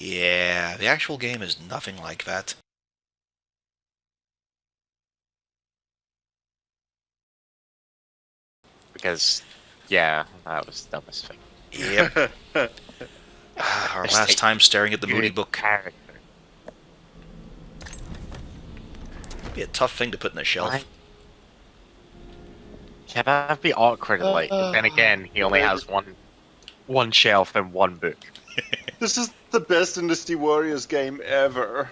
Yeah, the actual game is nothing like that. Because, yeah, that was the dumbest thing. Yep. Our Just last take time staring at the Moody good book. character. Be a tough thing to put in a shelf. Why? Yeah, that'd be awkward. Like, then again, he only has one shelf and one book. This is the best Dynasty Warriors game ever.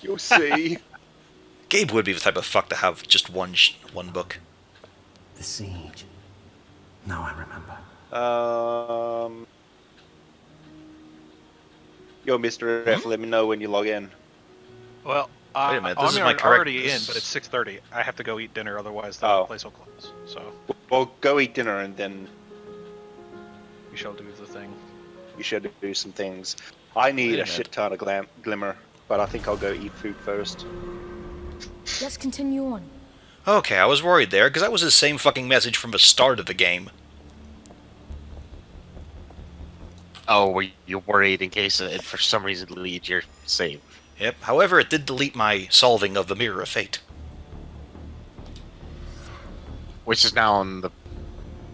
You'll see. Gabe would be the type of fuck to have just one book. The siege. Now I remember. Yo, Mr. F, let me know when you log in. Well, Wait a minute, this I'm is my correct- already in, this- but it's 6:30. I have to go eat dinner, otherwise the Oh. place will close. So Well, go eat dinner and then we shall do the thing. you should do some things. I need Wait a a shit ton of glimmer, but I think I'll go eat food first. Let's continue on. Okay, I was worried there, because that was the same fucking message from the start of the game. Oh, were you worried in case it for some reason deleted your save? Yep, however, it did delete my solving of the Mirror of Fate. Which is now on the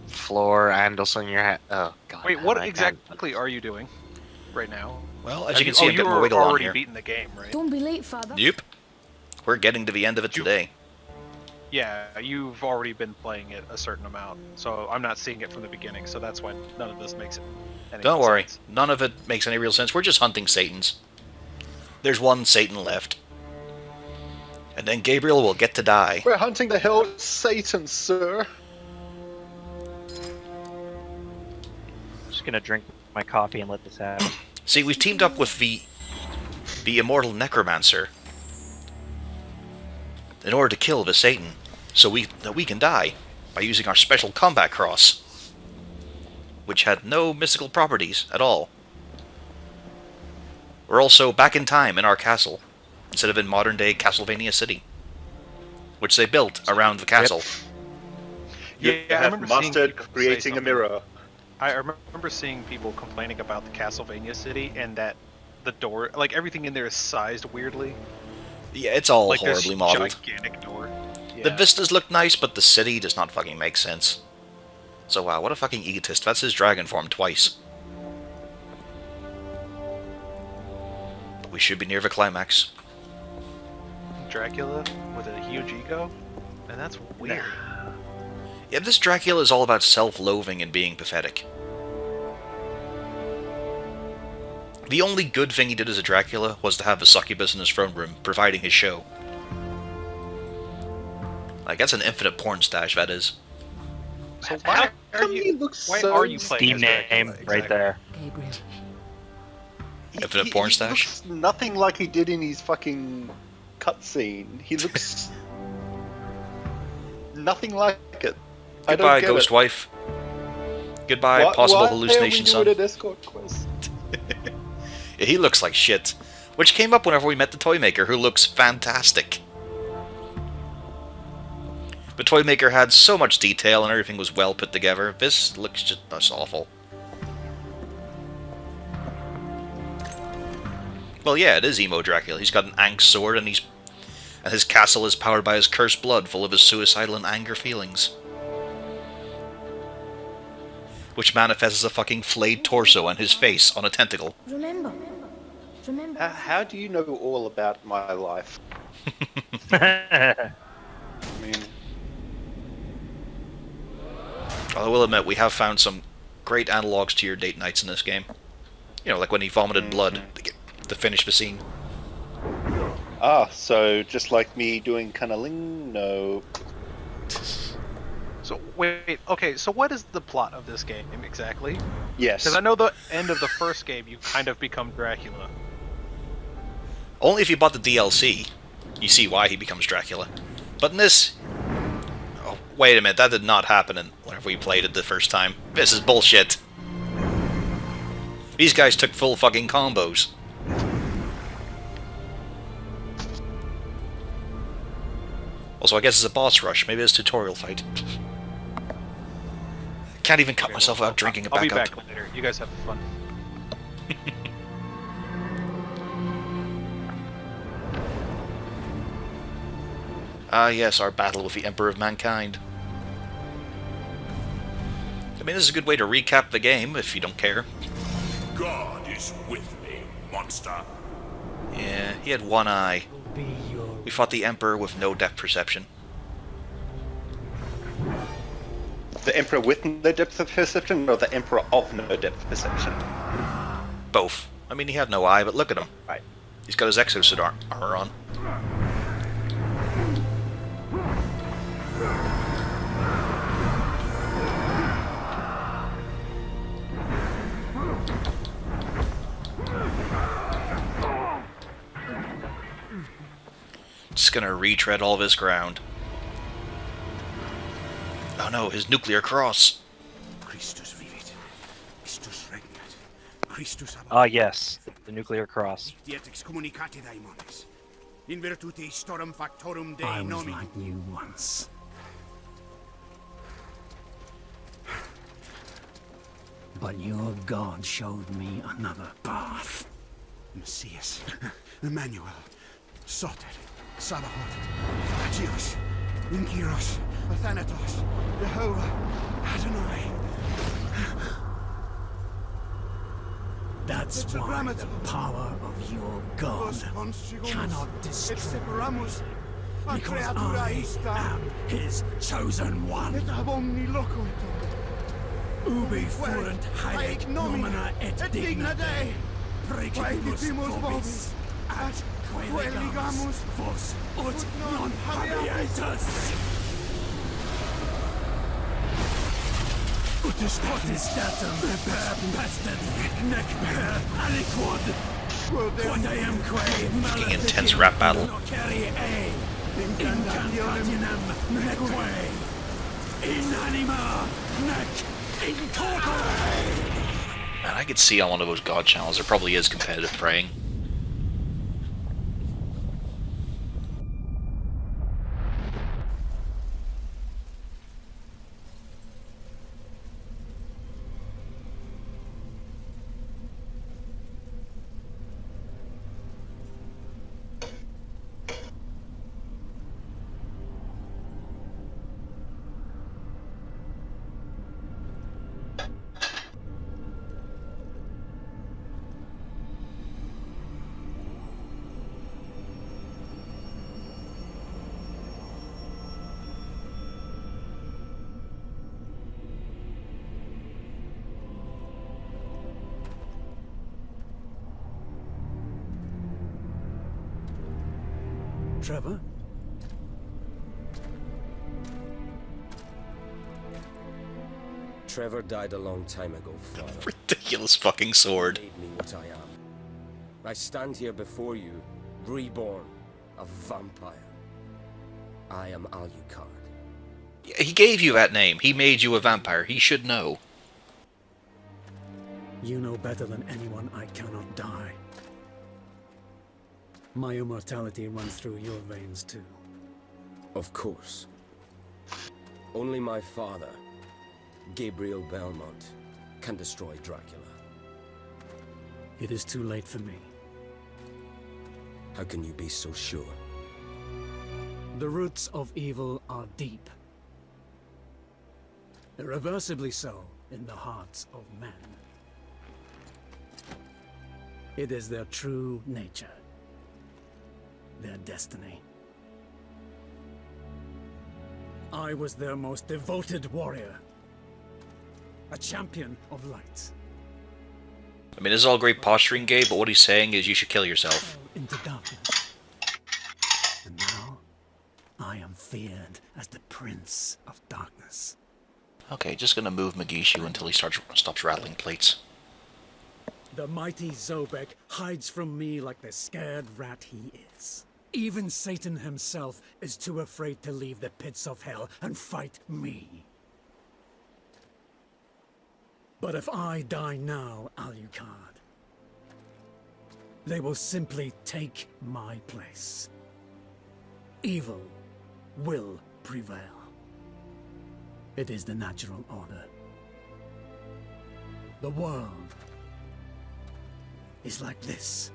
floor and also in your head. Oh, God. Wait, what I exactly are you doing right now? Well, as Have you can see, a bit more wiggle on already here. beaten the game, right? Don't be late, Father. Yep. We're getting to the end of it You- today. Yeah, you've already been playing it a certain amount, so I'm not seeing it from the beginning. So that's why none of this makes it. Any Don't worry, sense. none of it makes any real sense. We're just hunting Satans. There's one Satan left. And then Gabriel will get to die. We're hunting the hell Satan, sir. Just gonna drink my coffee and let this happen. See, we've teamed up with the immortal necromancer in order to kill the Satan, so that we can die by using our special combat cross, which had no mystical properties at all. We're also back in time in our castle, instead of in modern-day Castlevania City, which they built around the castle. You Yeah, I have remember seeing mastered people say creating a something. mirror. I remember seeing people complaining about the Castlevania city and that the door, like everything in there, is sized weirdly. Yeah, it's all Like this horribly modeled. gigantic door. The Yeah. vistas look nice, but the city does not fucking make sense. So wow, what a fucking egotist. That's his dragon form twice. But we should be near the climax. Dracula with a huge ego, and that's weird. Yeah, this Dracula is all about self-loathing and being pathetic. The only good thing he did as a Dracula was to have the succubus in his throne room, providing his show. Like, that's an infinite porn stash, that is. So How why are come he you? looks Why so are you playing Steam as Dracula, name exactly? right there. Gabriel. Infinite porn stash? Looks nothing like he did in his fucking cutscene. He looks nothing like it. I don't Goodbye, get ghost it. wife. Goodbye, possible hallucination why son. are we doing an escort quest? Yeah, he looks like shit. Which came up whenever we met the Toymaker, who looks fantastic. The Toymaker had so much detail and everything was well put together. This looks just awful. Well, yeah, it is emo Dracula. He's got an Ankh sword and his castle is powered by his cursed blood, full of his suicidal and anger feelings. Which manifests as a fucking flayed torso and his face on a tentacle. Remember. Remember. How do you know all about my life? I mean, I will admit, we have found some great analogs to your date nights in this game. You know, like when he vomited blood to finish the scene. so just like me doing cunniling? No. So wait, okay. So what is the plot of this game exactly? Yes. Because I know the end of the first game, you kind of become Dracula. Only if you bought the DLC, you see why he becomes Dracula. But in this... Oh, wait a minute, that did not happen whenever we played it the first time. This is bullshit. These guys took full fucking combos. Also, I guess it's a boss rush. Maybe it's a tutorial fight. Can't even cut myself out drinking it I'll be back up. back later. You guys have fun. Ah, yes, our battle with the Emperor of Mankind. I mean, this is a good way to recap the game, if you don't care. God is with me, monster. Yeah, he had one eye. Be your We fought the Emperor with no depth perception. The Emperor with no depth of perception, or the Emperor of no depth perception? Both. I mean, he had no eye, but look at him. Right. He's got his exosuit armor on. Just gonna retread all of his ground. Oh no, his nuclear cross. Christus vivit. Christus regnat. Christus Ah, yes. The nuclear cross. Diet excommunicati daemones. In virtute storum factorum Dei I was nomi. like you once. But your God showed me another path. Messias. Emmanuel. Soter. Sabaoth. Agios. Inkyros. Athanatos. Jehovah. Adonai. That's It's a why grammar the to- power of your God Vos conjugumus. cannot Et destroy. separamus. A Because creatura I ista. am his chosen one. Et ab omni locutor. Ubi fuerunt haec nomina et digna Dei. Precipimus Praecipimus vobis. At Queligamus vos ut non non habeatus. Potestatum per pestem nec per aliquod. Quodamque Fucking intense rap battle. nocere incantationem neque in anima nec in corpore. Man, I could see on one of those god channels there probably is competitive praying. Trevor? Trevor died a long time ago, Father. Ridiculous fucking sword. Made me what I am. I stand here before you, reborn, a vampire. I am Alucard. He gave you that name. He made you a vampire. He should know. You know better than anyone I cannot die. My immortality runs through your veins too. Of course. Only my father, Gabriel Belmont, can destroy Dracula. It is too late for me. How can you be so sure? The roots of evil are deep. Irreversibly so in the hearts of men. It is their true nature. Their destiny. I was their most devoted warrior. A champion of light. I mean, this is all great posturing, Gabe, but what he's saying is you should kill yourself. Into darkness. And now, I am feared as the Prince of Darkness. Okay, just gonna move Magishu until he stops rattling plates. The mighty Zobek hides from me like the scared rat he is. Even Satan himself is too afraid to leave the pits of hell and fight me. But if I die now, Alucard, they will simply take my place. Evil will prevail. It is the natural order. The world is like this.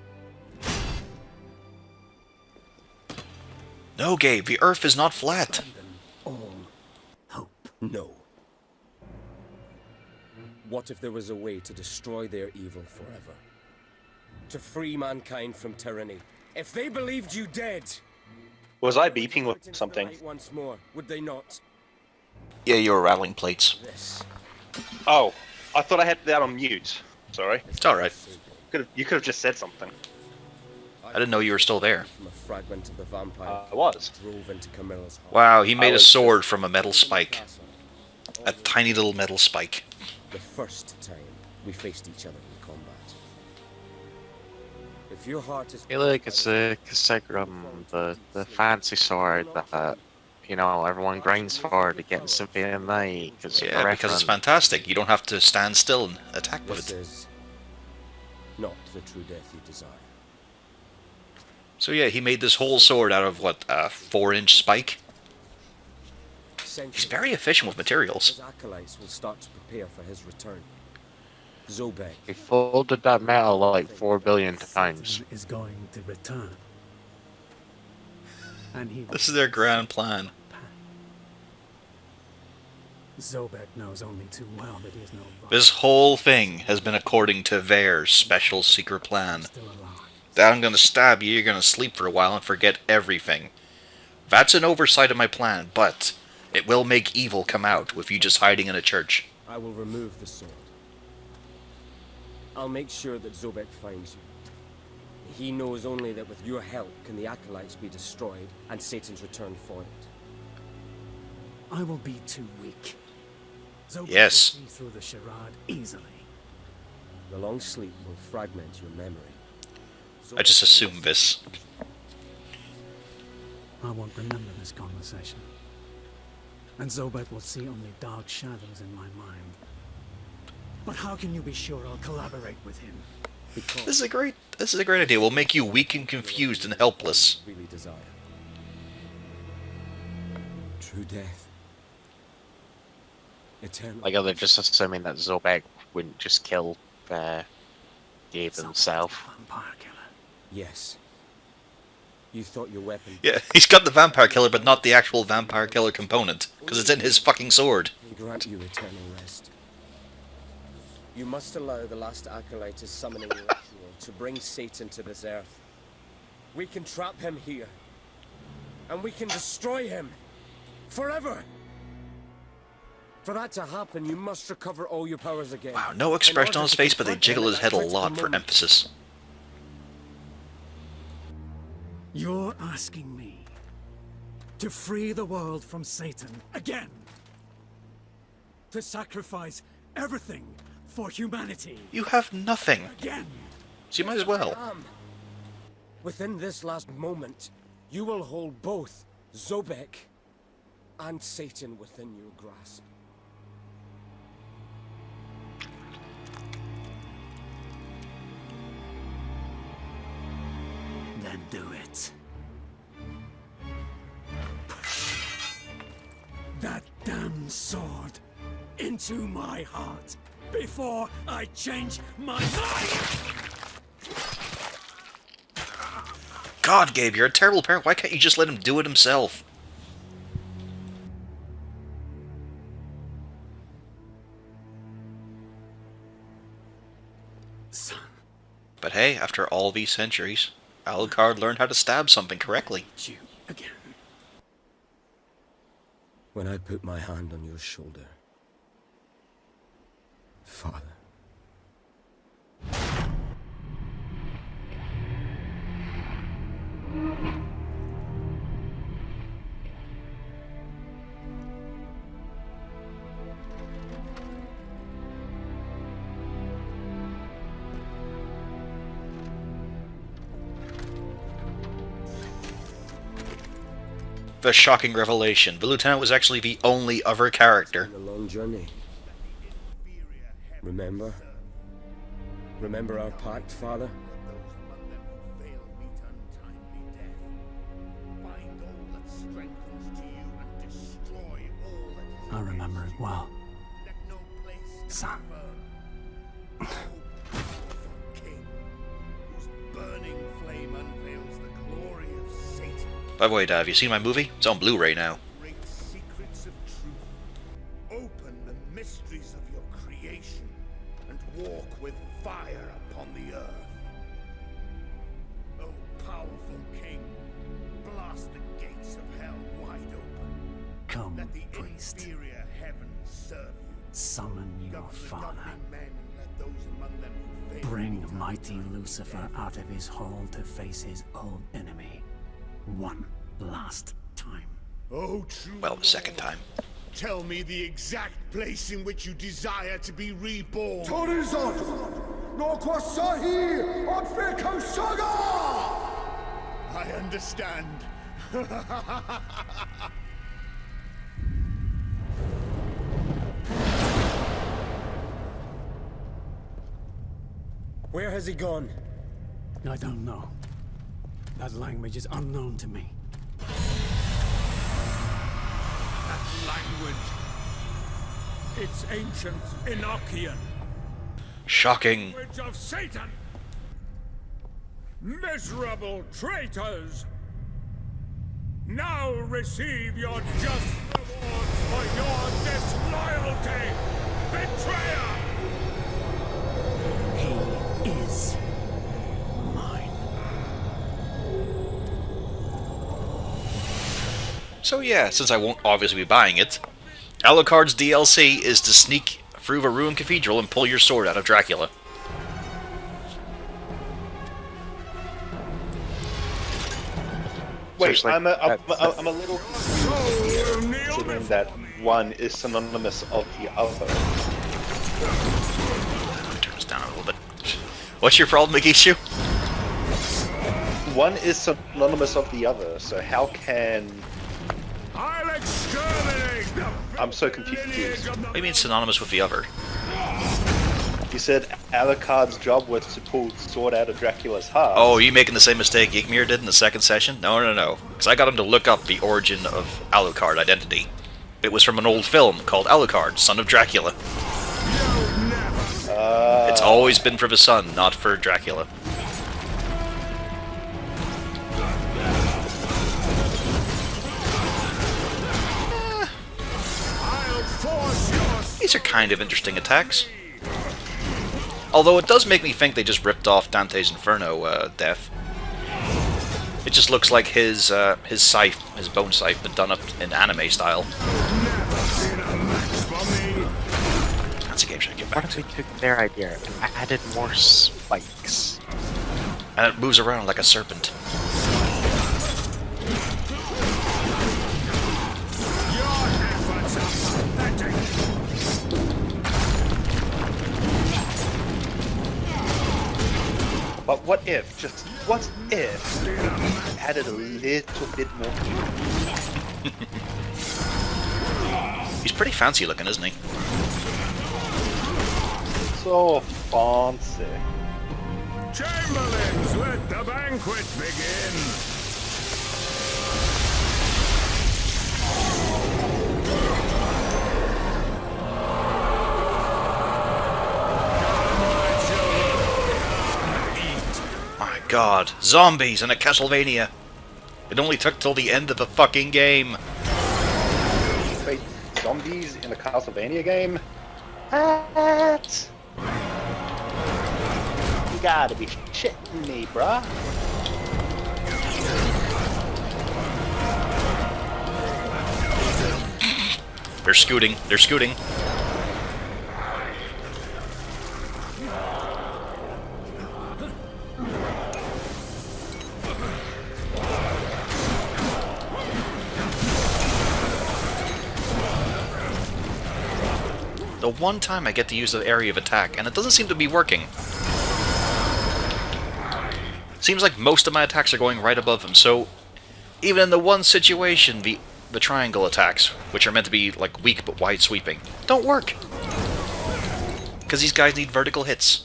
No, Gabe, the Earth is not flat. All hope. No. What if there was a way to destroy their evil forever? To free mankind from tyranny? If they believed you dead, Was I beeping out with into the something? light once more, would they not? Yeah, you were rattling plates. This. Oh, I thought I had that on mute. Sorry. It's alright. You could have just said something. I didn't know you were still there. From a fragment of the vampire. I was. Drove into Camilla's heart. Wow, he made a was sword from a metal spike. Castle. A tiny little metal spike. The first time we faced each other in combat. If your heart is... I feel like it's the the fancy sword that, you know, everyone grinds for to get in Symphony of the Night. Yeah, because it's fantastic. You don't have to stand still and attack with This it. is not the true death you desire. So yeah, he made this whole sword out of, what, a 4-inch spike? He's very efficient with materials. His acolytes will start to prepare for his return. Zobek, He folded that metal like 4 billion times. Satan is going to return. And he This is their grand plan. Zobek knows only too well that he is no bot. This whole thing has been according to their special secret plan. Still alive. That I'm gonna stab you, you're gonna sleep for a while and forget everything. That's an oversight of my plan, but it will make evil come out with you just hiding in a church. I will remove the sword. I'll make sure that Zobek finds you. He knows only that with your help can the acolytes be destroyed and Satan's return for it. I will be too weak. Zobek Yes. will see through the charade easily. The long sleep will fragment your memory. I just assume this. I won't remember this conversation. And Zobek will see only dark shadows in my mind. But how can you be sure I'll collaborate with him? Because This is a great idea. We'll make you weak and confused and helpless. really desire. True death. Eternal. Like, they're just assuming that Zobek wouldn't just kill Gabe himself. Vampire killer. Yes. You thought your weapon Yeah, he's got the vampire killer, but not the actual vampire killer component, because it's in his fucking sword. can grant you eternal rest. You must allow the last acolyte's summoning ritual to bring Satan to this earth. We can trap him here. And we can destroy him. Forever! For that to happen, you must recover all your powers again. Wow, no expression on his face, but they jiggle his head a lot for emphasis. You're asking me to free the world from Satan again? To sacrifice everything for humanity You have nothing, again? so you might as well. Within this last moment, you will hold both Zobek and Satan within your grasp. Then do it. That damn sword into my heart before I change my mind! God, Gabe, you're a terrible parent. Why can't you just let him do it himself? Son, But hey, after all these centuries, Alucard learned how to stab something correctly. it's you again. When I put my hand on your shoulder, Father. The shocking revelation. The lieutenant was actually the only other character. Been a long journey. Remember? Remember our pact, Father? I remember it well, son. King, whose burning flame unveils the glory of Satan. By the way, Dad, have you seen my movie? It's on Blu-ray now. Great secrets of truth. Open the mysteries of your creation and walk with fire upon the earth. O powerful king, blast the gates of hell wide open. Come, Let the priest. inferior heavens serve you. Summon your Govern the father. governing men and let those among them who fail Bring return mighty to Lucifer out of his hole to face his old enemy. One last time. Oh, true. Well, the second time. Tell me the exact place in which you desire to be reborn. Torizon! Nokwasahi! Odfeko Saga! I understand. Where has he gone? I don't know. That language is unknown to me. That language. It's ancient Enochian. Shocking. Language of Satan. Miserable traitors. Now receive your just rewards for your disloyalty. Betrayer. He is mine. So yeah, since I won't obviously be buying it, Alucard's DLC is to sneak through the ruined cathedral and pull your sword out of Dracula. Wait, Seriously, I'm a that's- little confused here, considering that one is synonymous of the other. Turn this down a little bit. What's your problem, Magishu? One is synonymous of the other, so how can... I'll exterminate the I'm so confused. What do you mean synonymous with the other? You said Alucard's job was to pull the sword out of Dracula's heart. Oh, are you making the same mistake Ygmir did in the second session? No. Because I got him to look up the origin of Alucard identity. It was from an old film called Alucard, Son of Dracula. It's always been for the son, not for Dracula. I'll force your These are kind of interesting attacks. Although it does make me think they just ripped off Dante's Inferno death. It just looks like his scythe, his bone scythe, but done up in anime style. That's a game should I get What back if to. we took their idea and added more spikes? And it moves around like a serpent. But what if, just what if, we added a little bit more? He's pretty fancy looking, isn't he? So fancy. Chamberlains, let the banquet begin. My god, zombies in a Castlevania! It only took till the end of the fucking game! Wait, zombies in a Castlevania game? What? You gotta be shitting me, bruh. They're scooting, they're scooting. The one time I get to use the area of attack, and it doesn't seem to be working. Seems like most of my attacks are going right above him, so even in the one situation, the triangle attacks, which are meant to be like weak but wide sweeping, don't work. Because these guys need vertical hits.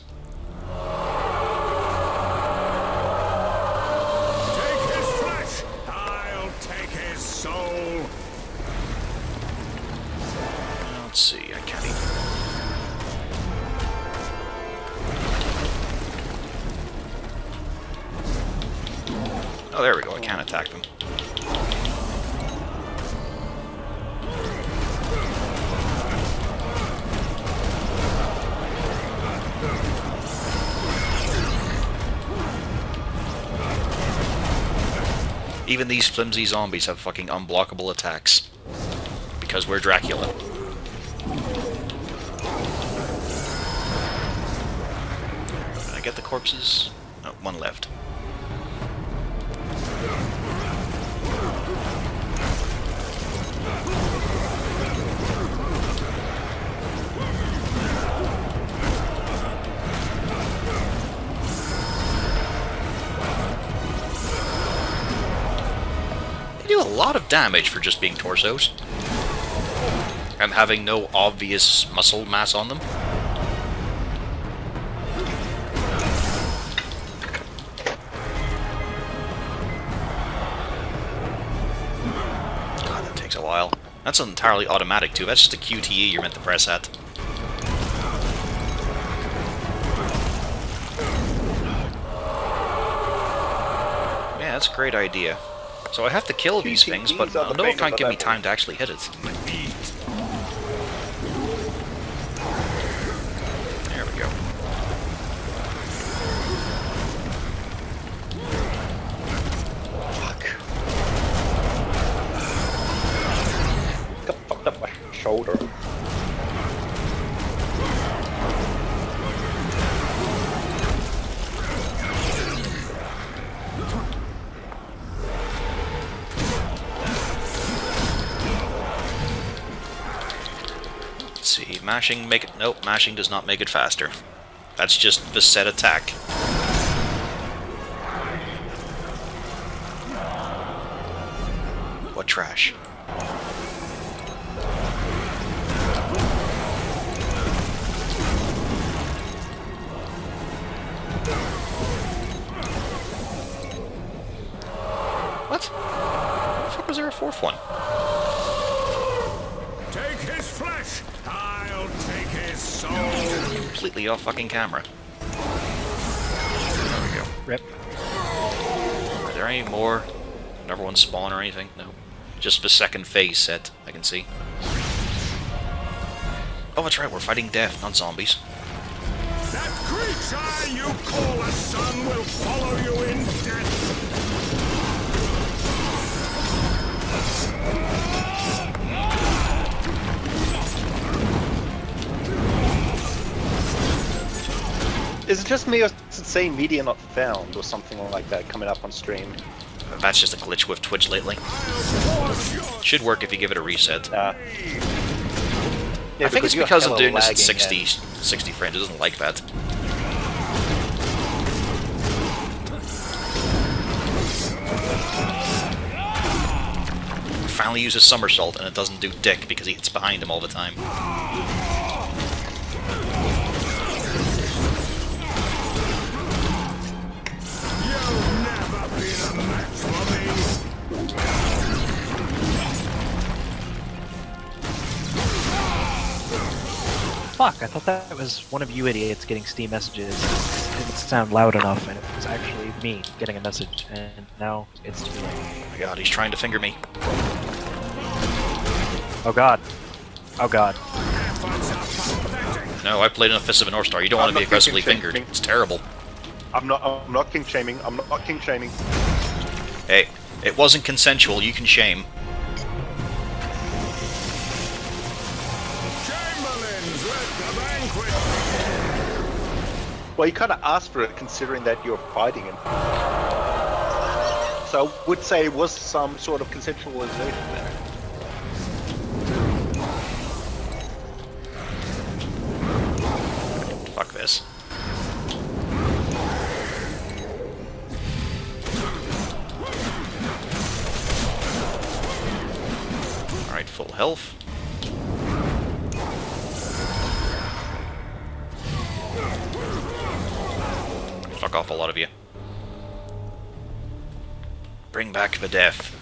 Take his flesh, I'll take his soul. Let's see, I can't even... Oh, there we go, I can attack them. Even these flimsy zombies have fucking unblockable attacks. Because we're Dracula. Did I get the corpses? No, one left. They do a lot of damage for just being torsos. And having no obvious muscle mass on them. God, that takes a while. That's entirely automatic too, that's just a QTE you're meant to press at. Yeah, that's a great idea. So I have to kill these things, but no one can't give me time to actually hit it. There we go. Fuck. Got fucked up my shoulder. Let's see, mashing make it... Nope, mashing does not make it faster. That's just the set attack. What trash? What? The fuck was there a fourth one? Take his flesh. I'll take his soul. Completely off fucking camera. There we go. Rip. Are there any more? Another one spawn or anything? No. Just the second phase set, I can see. Oh, that's right, we're fighting death, not zombies. That creature you call a son will follow you in death. Is it just me, or does it say media not found, or something like that coming up on stream? That's just a glitch with Twitch lately. Should work if you give it a reset. Yeah, I think it's you're because I'm hella doing this at lagging 60 frames, it doesn't like that. Finally uses somersault and it doesn't do dick because it's behind him all the time. You've never been a match for me. Fuck, I thought that was one of you idiots getting Steam messages. It didn't sound loud enough, and it was actually me getting a message, and now it's too late. Oh my god, he's trying to finger me. Oh god. Oh god. No, I played enough Fist of the North Star. You don't want to be aggressively fingered. It's terrible. I'm not king shaming. I'm not king shaming. Hey, it wasn't consensual. You can shame. Chamberlains, let the banquet. Well, you kind of asked for it, considering that you're fighting him. So I would say it was some sort of consensualization there. Fuck this. Alright, full health. Fuck off, a lot of you. Bring back the death.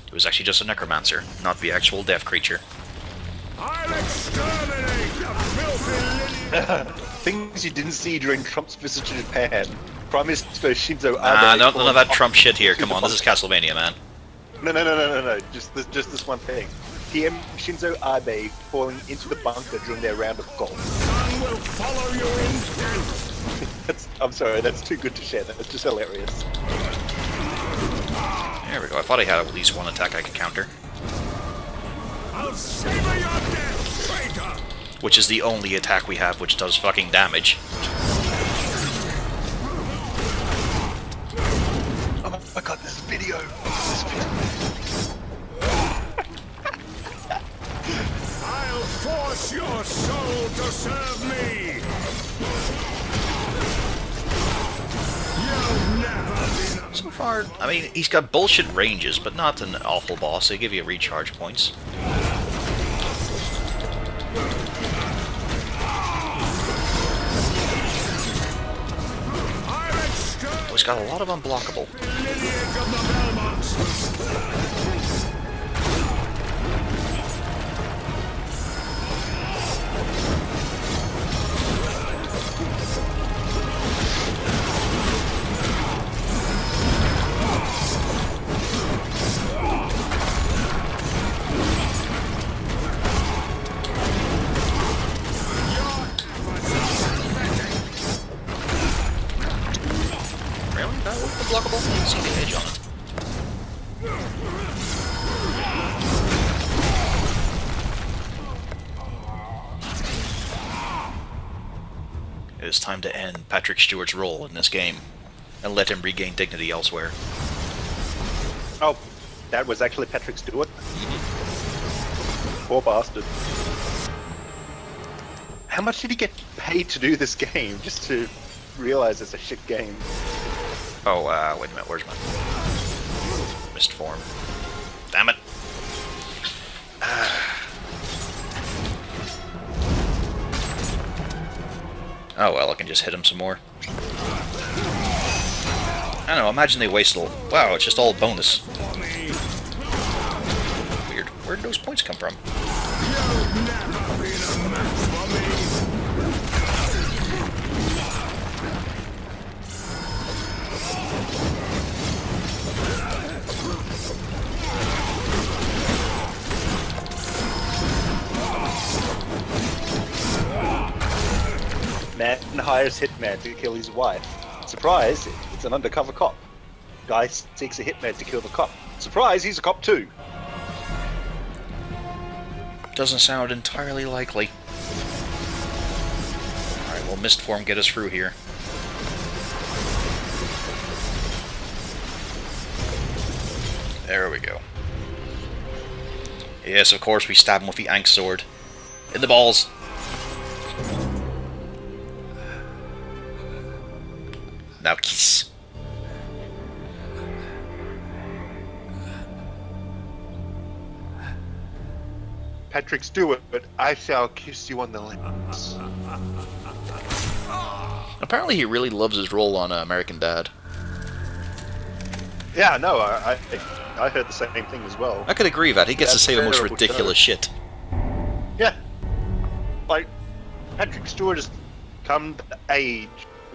It was actually just a necromancer, not the actual death creature. I'll exterminate the filthy Things you didn't see during Trump's visit to Japan. Prime Minister Shinzo Abe. None of that Trump shit here. Come on, this is Castlevania, man. No. Just this one thing. PM Shinzo Abe falling into the bunker during their round of golf. son will follow you in death. I'm sorry, that's too good to share. That's just hilarious. There we go. I thought I had at least one attack I could counter. I'll savor your death, traitor! Which is the only attack we have which does fucking damage. Oh my god, this video! I'll force your soul to serve me! You've never been So far, I mean, he's got bullshit ranges, but not an awful boss. They give you recharge points. Oh, he's got a lot of unblockable. lineage of the Belmonts! Really? That was unblockable? I didn't see the edge on it. It is time to end Patrick Stewart's role in this game, and let him regain dignity elsewhere. Oh, that was actually Patrick Stewart? Poor bastard. How much did he get paid to do this game, just to realize it's a shit game? Oh, wait a minute, where's my... Mist form. Damn it! Oh well, I can just hit him some more. I don't know, imagine they wasted all... Wow, it's just all bonus. Weird. Where'd those points come from? Man hires hitman to kill his wife. Surprise, it's an undercover cop. Guy seeks a hitman to kill the cop. Surprise, he's a cop too. Doesn't sound entirely likely. Alright, well, Mist Form get us through here. There we go. Yes, of course, we stab him with the Ankh sword. In the balls! Now kiss. Patrick Stewart, but I shall kiss you on the lips. Apparently he really loves his role on American Dad. Yeah, no, I heard the same thing as well. I could agree with that. He gets to That's say the most terrible ridiculous shit. Yeah. Like, Patrick Stewart has come to the age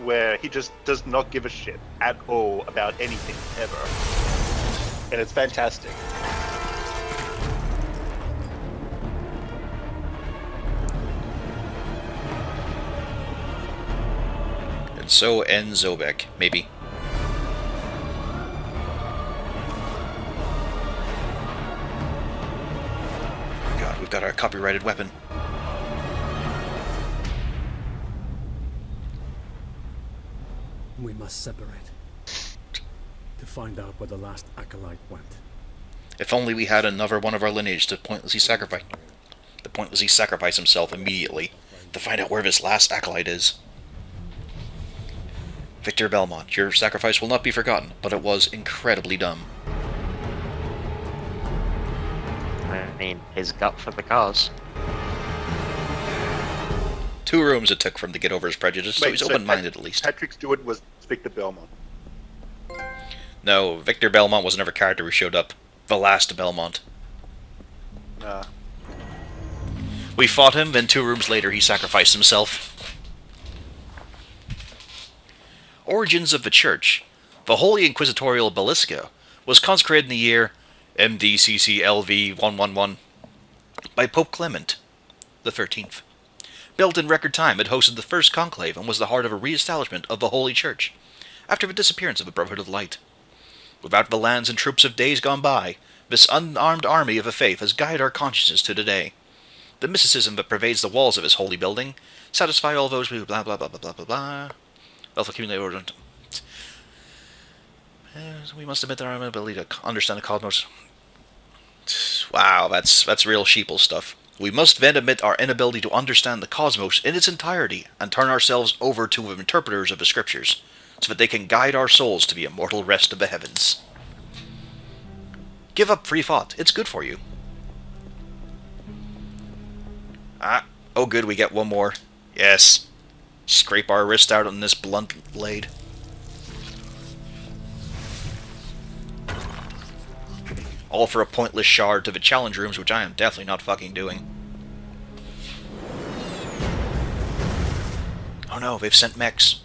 where he just does not give a shit at all about anything, ever. And it's fantastic. And so ends Zobek, maybe. God, we've got our copyrighted weapon. We must separate. To find out where the last acolyte went. If only we had another one of our lineage to pointlessly sacrifice himself immediately to find out where this last acolyte is. Victor Belmont, your sacrifice will not be forgotten, but it was incredibly dumb. I mean, his gut for the cause. 2 rooms it took for him to get over his prejudice, so Wait, he's so open-minded at least. Patrick Stewart was Victor Belmont. No, Victor Belmont was another character who showed up. The last Belmont. We fought him, then 2 rooms later he sacrificed himself. Origins of the Church. The Holy Inquisitorial Basilica was consecrated in the year MDCCLV 111 by Pope Clement XIII. Built in record time, it hosted the first conclave and was the heart of a re-establishment of the Holy Church after the disappearance of the Brotherhood of Light. Without the lands and troops of days gone by, this unarmed army of a faith has guided our consciences to today. The mysticism that pervades the walls of his holy building satisfy all those who blah blah blah blah blah blah blah. Wealth accumulated. We must admit that our ability to understand the cosmos. Wow, that's real sheeple stuff. We must then admit our inability to understand the cosmos in its entirety and turn ourselves over to the interpreters of the scriptures, so that they can guide our souls to the immortal rest of the heavens. Give up free thought. It's good for you. Oh good, we get one more. Yes. Scrape our wrist out on this blunt blade. All for a pointless shard to the challenge rooms, which I am definitely not fucking doing. Oh no, they've sent mechs.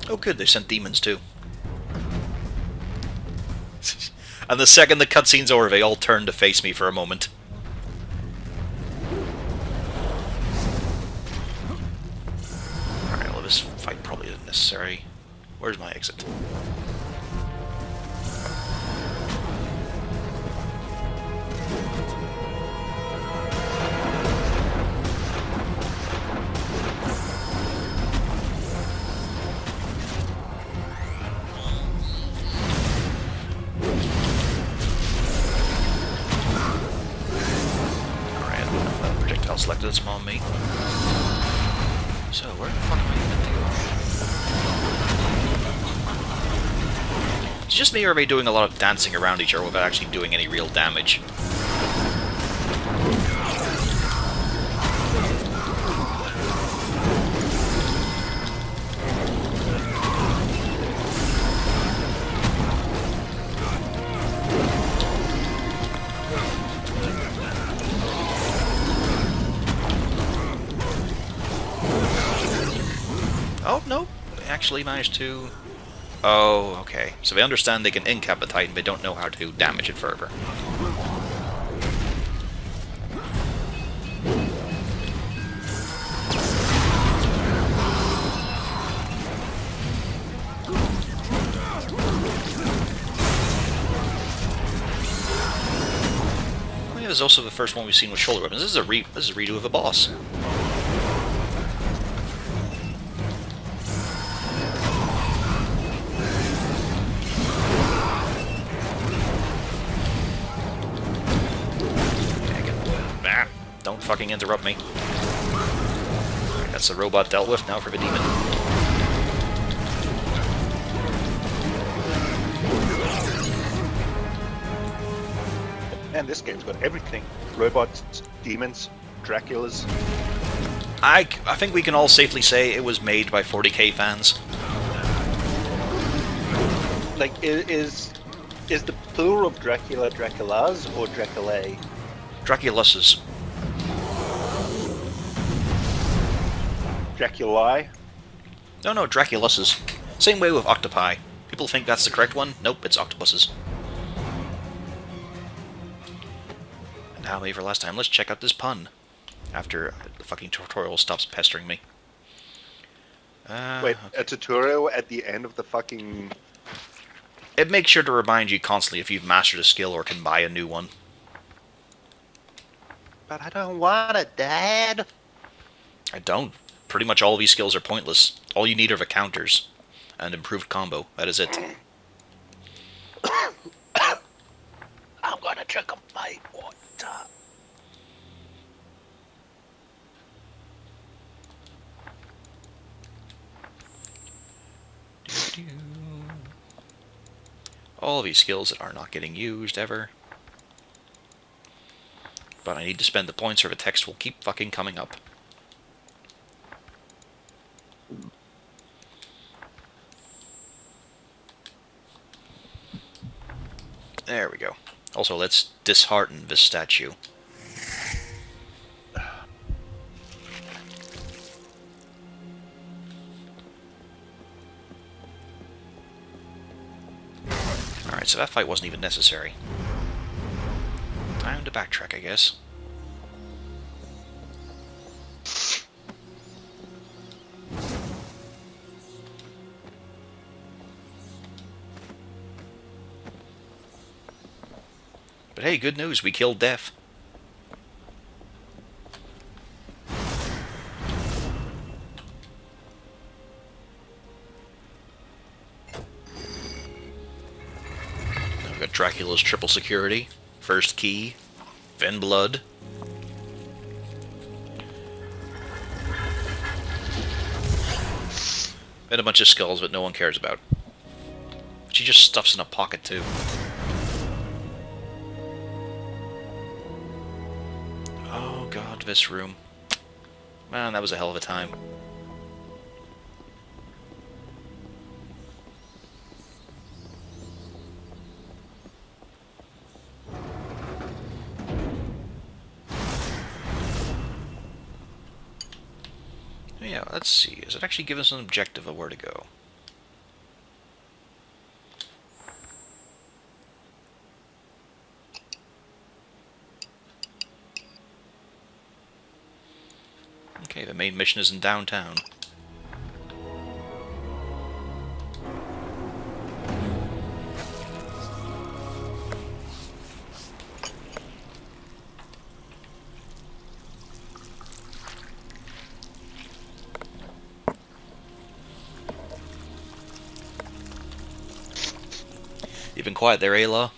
Oh good, they sent demons too. And the second the cutscene's over, they all turn to face me for a moment. Alright, well this fight probably isn't necessary. Where's my exit? Selected a small meat. So, where the fuck am I even doing? It's just me or are they doing a lot of dancing around each other without actually doing any real damage? Oh, no. They actually managed to... Oh, okay. So they understand they can incap a Titan, but don't know how to damage it further. Oh, yeah, this is also the first one we've seen with shoulder weapons. This is a redo of a boss. Don't fucking interrupt me. Alright, that's the robot dealt with, now for the demon. Man, this game's got everything. Robots, demons, Draculas. I think we can all safely say it was made by 40k fans. Like, is the plural of Dracula Draculas or Draculae? Draculuses. Draculae? No, Draculuses. Same way with octopi. People think that's the correct one. Nope, it's octopuses. And now, maybe for last time, let's check out this pun. After the fucking tutorial stops pestering me. Wait, a tutorial at the end of the fucking... It makes sure to remind you constantly if you've mastered a skill or can buy a new one. But I don't want it, Dad! I don't. Pretty much all these skills are pointless. All you need are the counters. And improved combo. That is it. I'm gonna drink my water. All these skills that are not getting used ever. But I need to spend the points or the text will keep fucking coming up. There we go. Also, let's dishearten this statue. Alright, so that fight wasn't even necessary. Time to backtrack, I guess. But hey, good news, we killed Death. Now we've got Dracula's triple security. First key. Fen blood. And a bunch of skulls that no one cares about. She just stuffs in a pocket too. Oh god, this room. Man, that was a hell of a time. Yeah, let's see. Does it actually give us an objective of where to go? Okay, the main mission is in downtown. You've been quiet there, Ayla.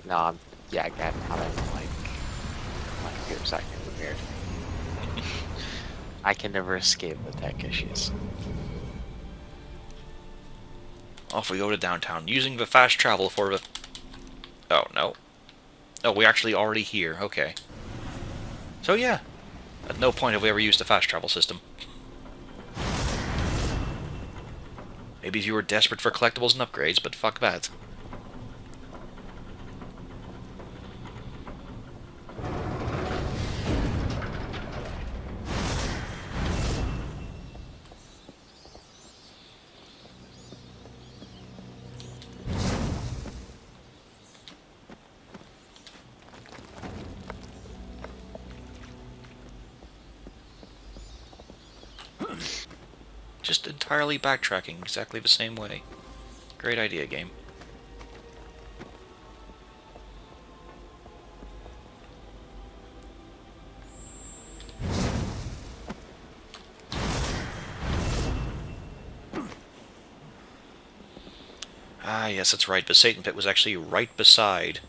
No, yeah, again, my computer's acting weird. I can never escape the tech issues. Off we go to downtown, using the fast travel for the... Oh, no. Oh, we're actually already here, okay. So yeah, at no point have we ever used a fast travel system. Maybe if you were desperate for collectibles and upgrades, but fuck that. Just entirely backtracking exactly the same way. Great idea, game. Ah, yes, that's right. The Satan Pit was actually right beside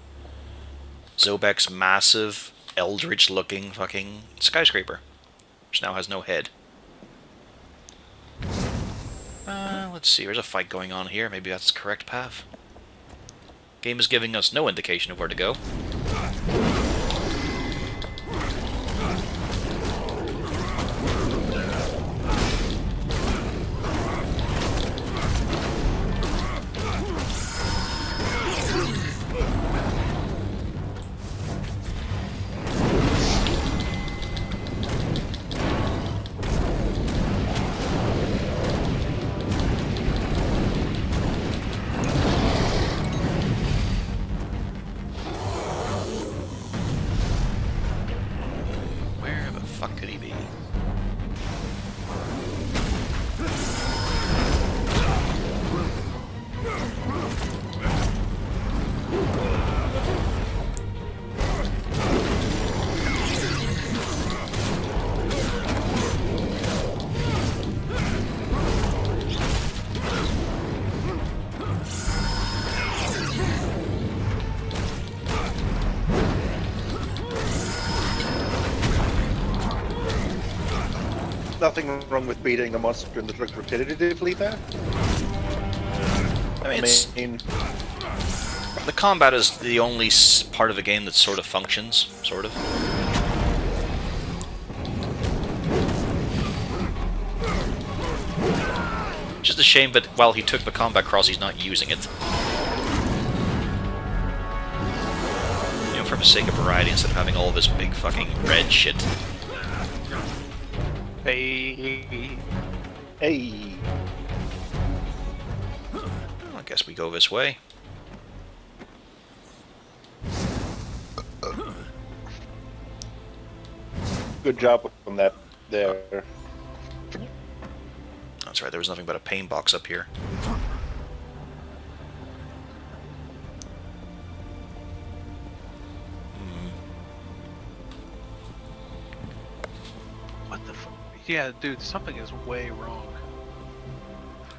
Zobek's massive, eldritch-looking fucking skyscraper, which now has no head. Let's see, there's a fight going on here. Maybe that's the correct path. Game is giving us no indication of where to go. Nothing wrong with beating the monster and the drugs repetitively there. I mean, the combat is the only part of the game that sort of functions, sort of. Just a shame that while he took the combat cross, he's not using it. You know, for the sake of variety, instead of having all this big fucking red shit. Hey. Hey. Well, I guess we go this way. Good job on that there. That's right, there was nothing but a pain box up here. Yeah, dude, something is way wrong.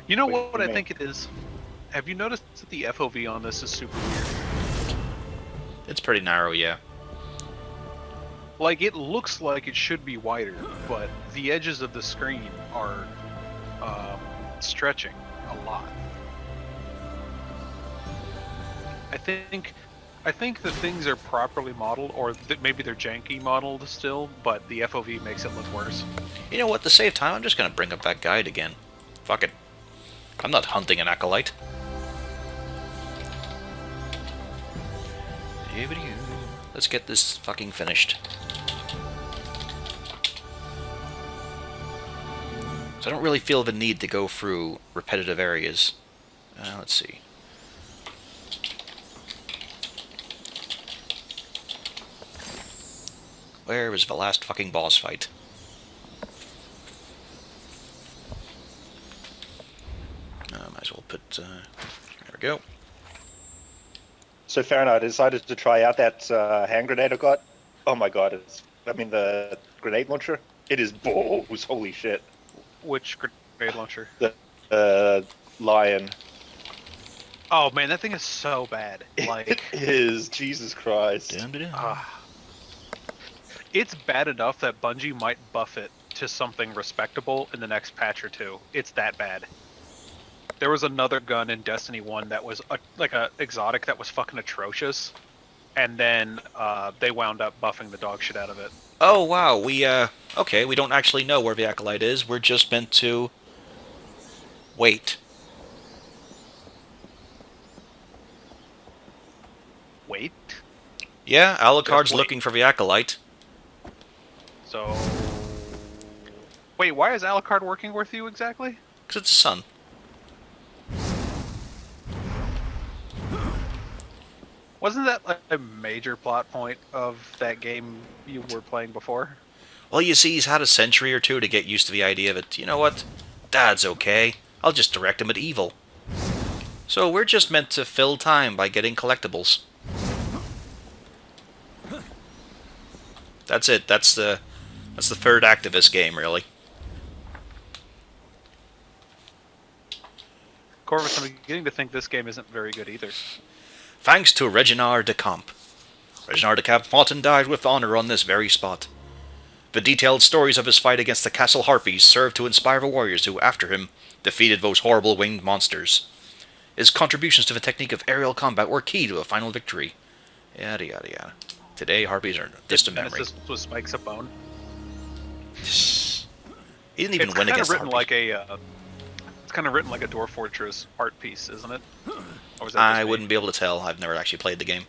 You know What what do you I mean? think it is? Have you noticed that the FOV on this is super weird? It's pretty narrow, yeah. Like, it looks like it should be wider, but the edges of the screen are stretching a lot. I think the things are properly modeled, or that maybe they're janky modeled still, but the FOV makes it look worse. You know what, to save time, I'm just gonna bring up that guide again. Fuck it. I'm not hunting an acolyte. Let's get this fucking finished. So I don't really feel the need to go through repetitive areas. Let's see. Where was the last fucking boss fight? Might as well put... there we go. So Fahrenheit, I decided to try out that hand grenade I got. Oh my god, the grenade launcher. It is balls, holy shit. Which grenade launcher? The lion. Oh man, that thing is so bad. Like, It is, Jesus Christ. it's bad enough that Bungie might buff it to something respectable in the next patch or two. It's that bad. There was another gun in Destiny 1 that was like a exotic that was fucking atrocious, and then they wound up buffing the dog shit out of it. Oh wow, okay, we don't actually know where the acolyte is. We're just meant to wait. Wait. Yeah, Alucard's wait. looking for the acolyte. So, wait, why is Alucard working with you exactly? Because it's a son. Wasn't that like a major plot point of that game you were playing before? Well, you see, he's had a century or two to get used to the idea that, you know what, Dad's okay. I'll just direct him at evil. So we're just meant to fill time by getting collectibles. That's it. That's the third act of this game, really. Corvus, I'm beginning to think this game isn't very good either. Thanks to Reginald de Camp. Reginald de Camp fought and died with honor on this very spot. The detailed stories of his fight against the Castle Harpies served to inspire the warriors who, after him, defeated those horrible winged monsters. His contributions to the technique of aerial combat were key to a final victory. Yada yada yada. Today, Harpies are distant memory. This was Spikes of Bone. He didn't even It's win kind against of the written Harpies. like a. It's kind of written like a Dwarf Fortress art piece, isn't it? Or is that I just me? wouldn't be able to tell. I've never actually played the game.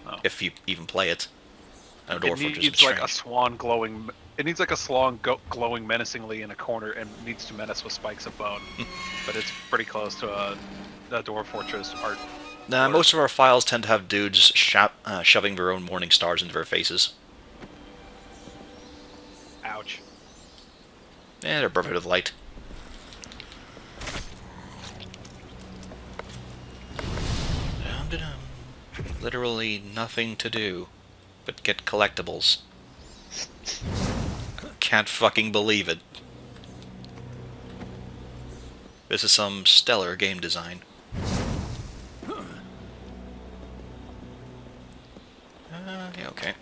Oh. If you even play it. I know It Dwarf Fortress is needs like a strange. swan glowing. It needs like a swan glowing menacingly in a corner and needs to menace with spikes of bone. But it's pretty close to a Dwarf Fortress art. Nah, most of our files tend to have dudes shoving their own morning stars into their faces. Ouch. They're Brotherhood of Light. Dum-de-dum. Literally nothing to do but get collectibles. Can't fucking believe it. This is some stellar game design. Yeah, okay.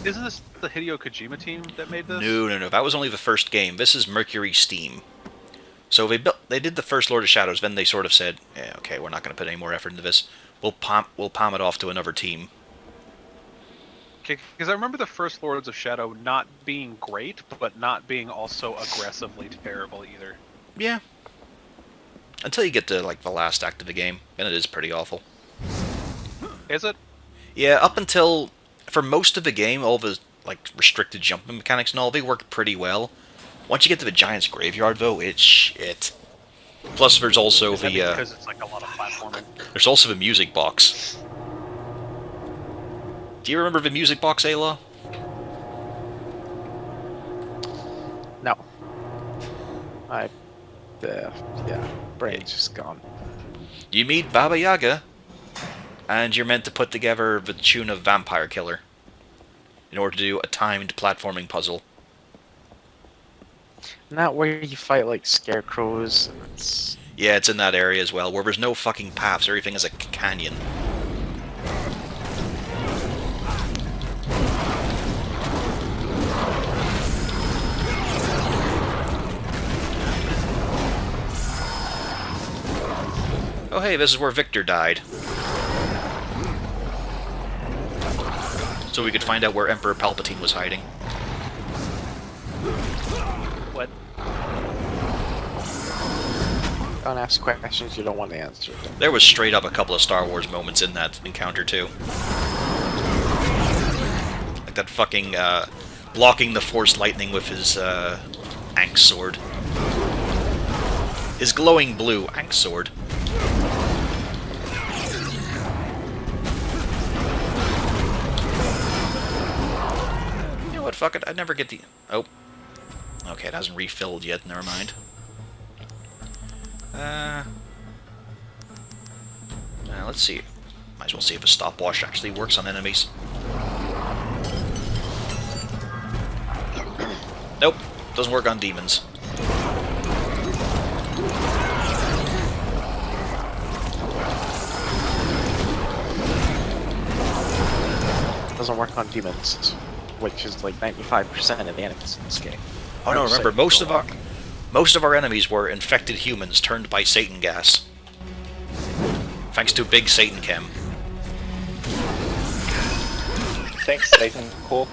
Isn't this the Hideo Kojima team that made this? No. That was only the first game. This is Mercury Steam. So they did the first Lord of Shadows, then they sort of said, yeah, okay, we're not going to put any more effort into this. We'll palm it off to another team. Because I remember the first Lords of Shadow not being great, but not being also aggressively terrible either. Yeah. Until you get to, like, the last act of the game, and it is pretty awful. Is it? Yeah, up until... For most of the game, all the, like, restricted jumping mechanics and all, they work pretty well. Once you get to the Giant's Graveyard, though, it's shit. Plus, there's also Is that the, because it's like a lot of platforming. there's also the music box. Do you remember the music box, Ayla? No. Yeah, brain's just gone. You meet Baba Yaga, and you're meant to put together the tune of Vampire Killer in order to do a timed platforming puzzle. Isn't that where you fight like scarecrows? And it's... Yeah, it's in that area as well, where there's no fucking paths. Everything is a canyon. Oh hey, this is where Victor died. So we could find out where Emperor Palpatine was hiding. What? Don't ask questions you don't want to answer. There was straight up a couple of Star Wars moments in that encounter too. Like that fucking blocking the Force lightning with his Ankh sword. His glowing blue Ankh sword. You know what, fuck it, I'd never get the... Oh. Okay, it hasn't refilled yet, never mind. Let's see. Might as well see if a stopwatch actually works on enemies. Nope, doesn't work on demons. Doesn't work on demons, which is like 95% of the enemies in this game. Oh no, remember, most of our enemies were infected humans turned by Satan gas. Thanks to Big Satan Chem. Thanks, Satan Corp.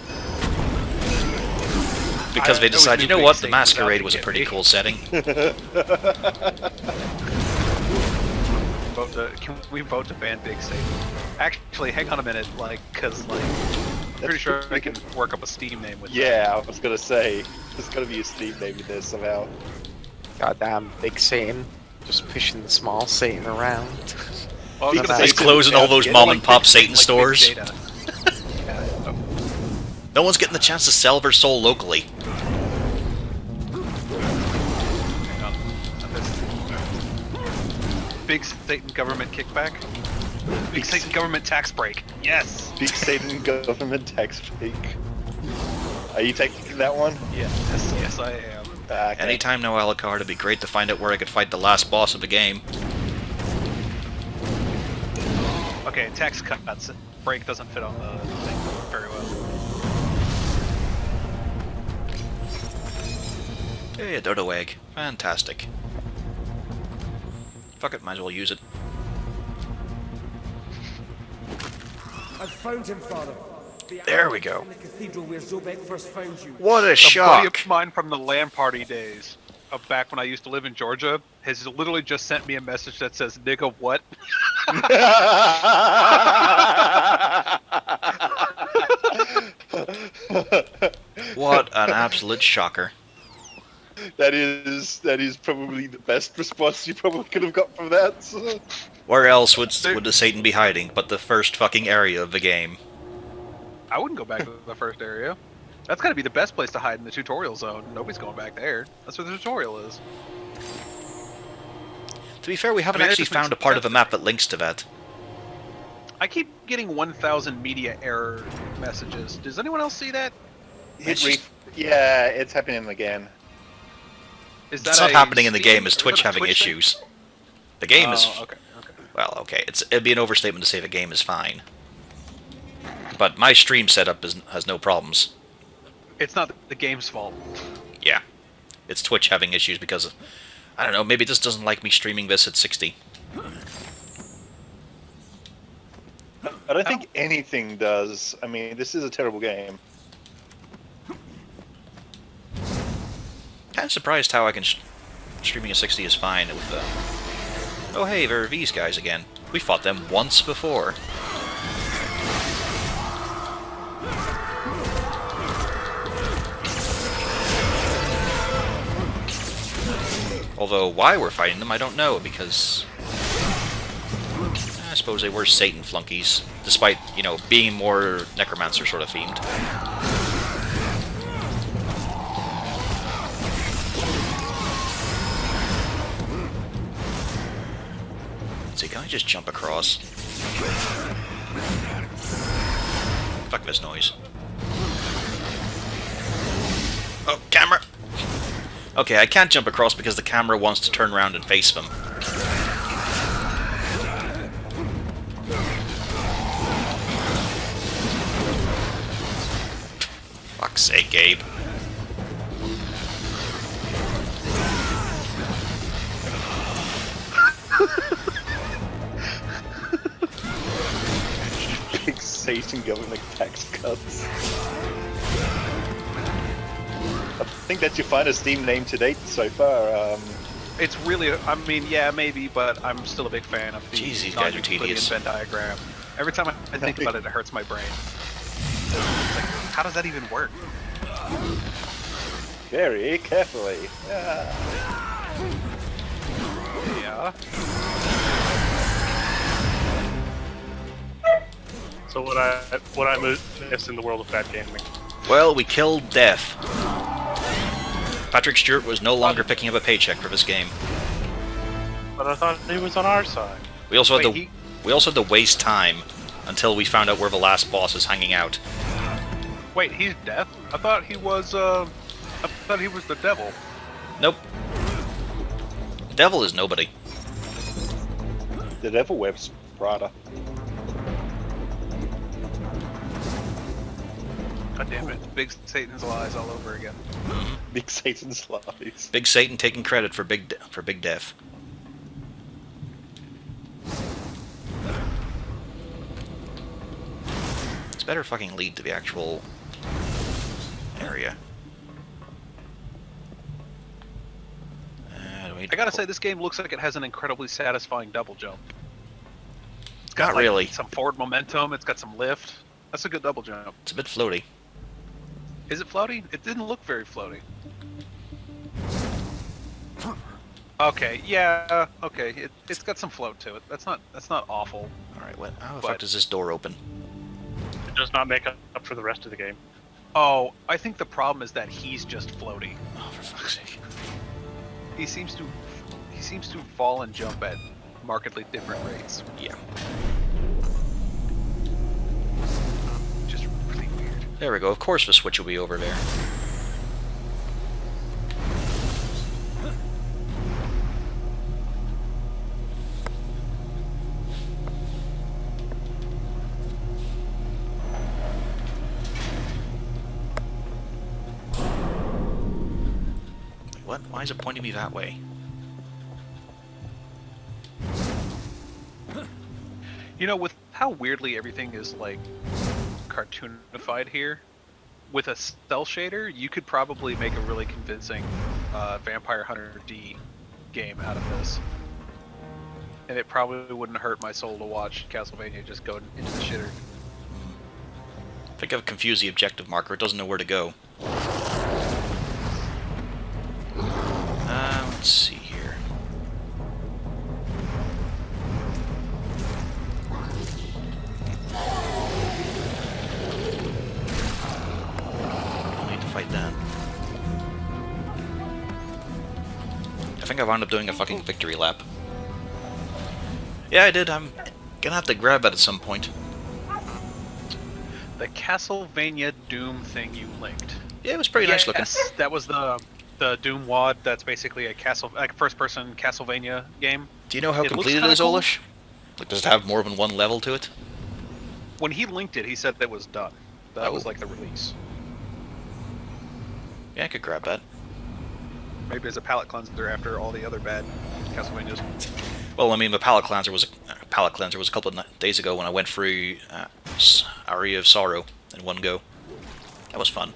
Because they I always decided, you knew know Big what, the Satan was out Masquerade to was a get pretty me. cool setting. Can we vote to ban Big Satan? Actually, hang on a minute, cause I'm pretty sure I can work up a Steam name with that. Yeah, I was gonna say, there's gotta be a Steam name in there somehow. Goddamn Big Satan, just pushing the small Satan around. Well, I was gonna He's say, closing all those mom and pop Satan Big stores. Data. No one's getting the chance to sell their soul locally. Hang on. Big Satan government kickback. Big Satan government tax break. Yes. Big Satan government tax break. Are you taking that one? Yes, I am. Okay. Anytime now, Alucard, it'd be great to find out where I could fight the last boss of the game. Okay, tax cuts. Break doesn't fit on the thing very well. Hey, a dodo egg. Fantastic. Fuck it, might as well use it. I've found him, Father. There we go. In the cathedral where Zobek first found you. What a A buddy shock! of mine from the LAN party days, of back when I used to live in Georgia, has literally just sent me a message that says, "Nigga, what?" What an absolute shocker. That is probably the best response you probably could have got from that. Where else would the Satan be hiding but the first fucking area of the game? I wouldn't go back to the first area. That's gotta be the best place to hide in the tutorial zone. Nobody's going back there. That's where the tutorial is. To be fair, we haven't I mean, that actually just makes found a part of the sense. map that links to that. I keep getting 1,000 media error messages. Does anyone else see that? Yeah, it's happening again. Is It's that not a happening in the Steam- game, it's is that Twitch a having Twitch thing? issues. The game is... Oh, okay. Well, okay, it'd be an overstatement to say the game is fine. But my stream setup has no problems. It's not the game's fault. Yeah. It's Twitch having issues because... I don't know, maybe it just doesn't like me streaming this at 60. I don't think anything does. I mean, this is a terrible game. Kind of surprised how I can... streaming at 60 is fine with Oh hey, there are these guys again. We fought them once before. Although, why we're fighting them, I don't know, because... I suppose they were Satan flunkies, despite, you know, being more Necromancer sort of themed. Let's see, can I just jump across? Fuck this noise. Oh, camera! Okay, I can't jump across because the camera wants to turn around and face them. Fuck's sake, Gabe. Big Satan government tax cuts. I think that's your finest Steam name to date so far. It's really, I mean, yeah, maybe, but I'm still a big fan of the Jeez, these guys are non-Euclidean tedious. Venn diagram. Every time I think about it, it hurts my brain. It's like, how does that even work? Very carefully. Yeah. Yeah. So what I missed in the world of bad gaming. Well, we killed Death. Patrick Stewart was no longer picking up a paycheck for this game. But I thought he was on our side. We also had Wait, we also had to waste time until we found out where the last boss is hanging out. Wait, he's death? I thought he was the devil. Nope. Devil is nobody. The devil wears Prada. God damn it. Big Satan's lies all over again. Big Satan's lies. Big Satan taking credit for Big Death. It's better fucking lead to the actual area. Do we need I gotta to say, this game looks like it has an incredibly satisfying double jump. It's Not like, really. some forward momentum, it's got some lift. That's a good double jump. It's a bit floaty. Is it floaty? It didn't look very floaty. Okay, yeah, okay. It's got some float to it. That's not awful. Alright, what? How the But- fuck does this door open? It does not make up for the rest of the game. Oh, I think the problem is that he's just floaty. Oh, for fuck's sake. He seems to fall and jump at markedly different rates. Yeah. Just really weird. There we go. Of course the switch will be over there. Wait, what? Why is it pointing me that way? You know, with how weirdly everything is like cartoonified here, with a cell shader, you could probably make a really convincing Vampire Hunter D game out of this. And it probably wouldn't hurt my soul to watch Castlevania just go into the shitter. I think I've confused the objective marker. It doesn't know where to go. Let's see here. I'll need to fight that. I think I wound up doing a fucking victory lap. Yeah, I did. I'm gonna have to grab it at some point. The Castlevania Doom thing you linked. Yeah, it was pretty nice looking. Yes, that was the Doom WAD. That's basically a first-person Castlevania game. Do you know how It looks complete it kinda is, cool. Olish? Like, does it have more than one level to it? When he linked it, he said that was done. That Oh. was like the release. Yeah, I could grab that. Maybe as a palate cleanser after all the other bad Castlevanias. Well, I mean, the palate cleanser was a couple of days ago when I went through Aria of Sorrow in one go. That was fun.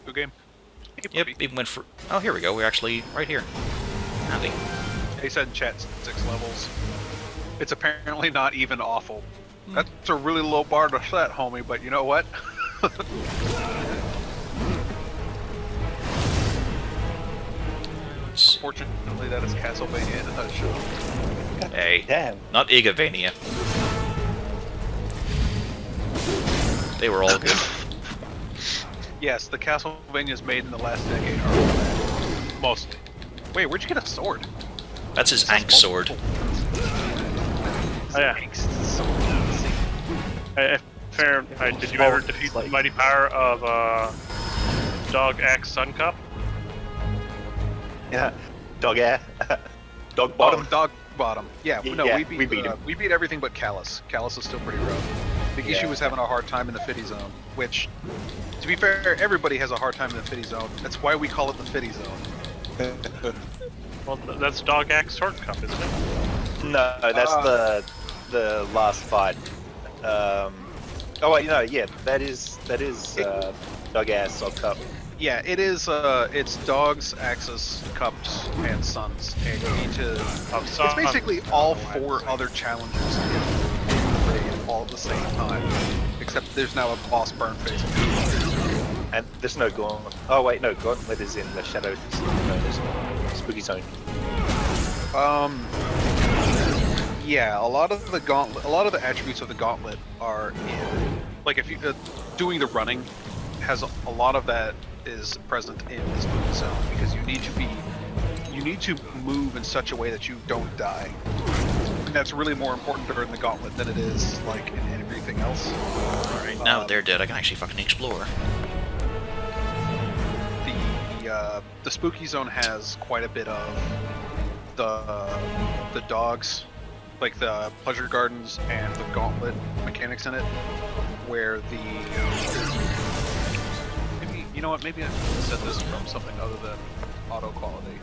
Good game. Hey, Yep, puppy. even went for. Oh, here we go. We're actually right here. Handy. He said in chat 6 levels. It's apparently not even awful. That's a really low bar to set, homie, but you know what? Fortunately, that is Castlevania in a nutshell. Hey, Damn. not Igavania. They were all good. Yes, the Castlevanias made in the last decade are all bad. Mostly. Wait, where'd you get a sword? That's his Ankh sword. Oh, yeah. Angst sword. Fair. Did you ever defeat the mighty power of Dog Axe Sun Cup? Yeah, dog air, dog bottom. Dog bottom. Yeah, Yeah, no, yeah, we beat him. we beat everything but Callus. Callus is still pretty rough. Big Issue was having a hard time in the Fitty Zone, which, to be fair, everybody has a hard time in the Fitty Zone. That's why we call it the Fitty Zone. Well, that's Dog Axe Sword Cup, isn't it? No, that's the last fight. Oh wait, no, yeah, that is dog ass sock cup. Yeah, it is. It's dogs, axes, cups, and sons, and you need to. It's basically all 4 other challenges in the raid all at the same time, except there's now a boss burn phase. And there's no gauntlet. Oh wait, no, gauntlet is in the shadow. No, there's no spooky zone. Yeah, a lot of the attributes of the gauntlet are in, like, if you doing the running has a lot of that is present in the spooky zone, because you need to move in such a way that you don't die. And that's really more important during the gauntlet than it is like in everything else. Alright, now that they're dead, I can actually fucking explore. The spooky zone has quite a bit of the dogs, like the pleasure gardens and the gauntlet mechanics in it, where maybe, you know what, maybe I said this from something other than auto quality.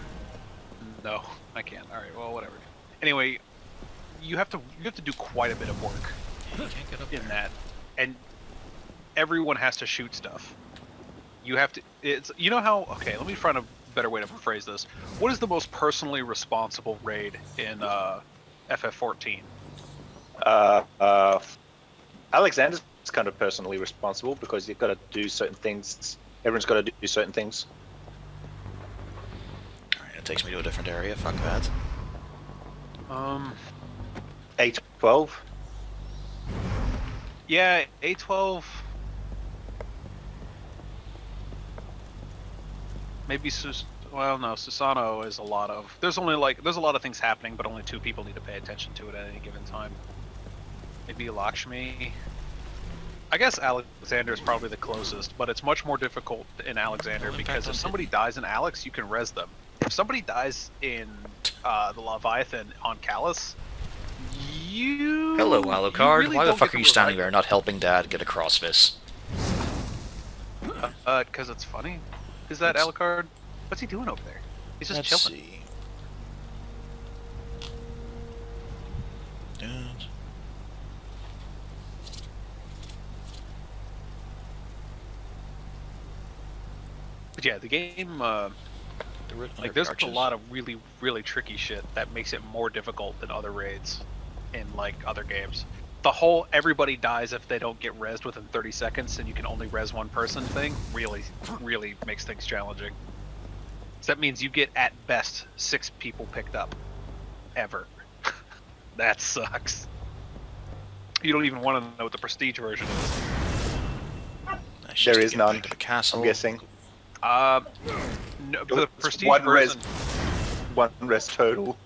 No, I can't. All right, well, whatever. Anyway, you have to do quite a bit of work in that, and everyone has to shoot stuff. You have to. You know how? Okay, let me find a better way to phrase this. What is the most personally responsible raid in FF14? Alexander's kind of personally responsible because you've got to do certain things. Everyone's got to do certain things. Alright, it takes me to a different area. Fuck that. A12. Yeah, A12. Maybe well, no, Susano is a lot of. There's a lot of things happening, but only 2 people need to pay attention to it at any given time. Maybe Lakshmi. I guess Alexander is probably the closest, but it's much more difficult in Alexander because if somebody dies in Alex, you can res them. If somebody dies in the Leviathan on Callus, you. Hello, Alucard. Really Why the don't fuck get are you to standing revive there not helping Dad get across this? Because it's funny. Is that Alucard? What's he doing over there? He's just Let's chilling. see. But yeah, the game, like, there's a lot of really, really tricky shit that makes it more difficult than other raids in, like, other games. The whole everybody dies if they don't get rezzed within 30 seconds and you can only res one person thing really, really makes things challenging. So that means you get, at best, 6 people picked up. Ever. That sucks. You don't even want to know what the prestige version is. There is none. To the castle. I'm guessing. No, the prestige one version. One res total.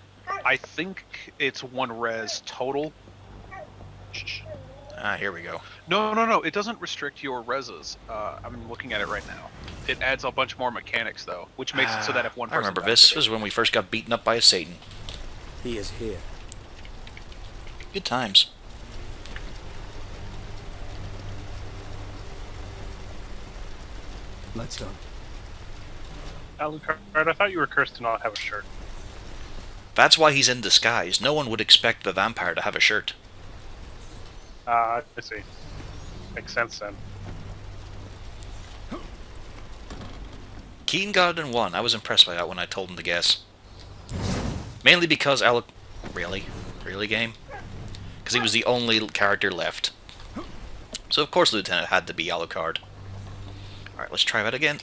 I think it's 1 res total. Ah, here we go. No. It doesn't restrict your reses. I'm looking at it right now. It adds a bunch more mechanics though, which makes it so that if one I person remember dies, this. This was when we first got beaten up by a Satan. He is here. Good times. Let's go. Alucard, I thought you were cursed to not have a shirt. That's why he's in disguise. No one would expect the vampire to have a shirt. I see. Makes sense then. Keen got it in 1. I was impressed by that when I told him to guess. Mainly because Really? Really, game? Because he was the only character left. So of course Lieutenant had to be Alucard. Alright, let's try that again.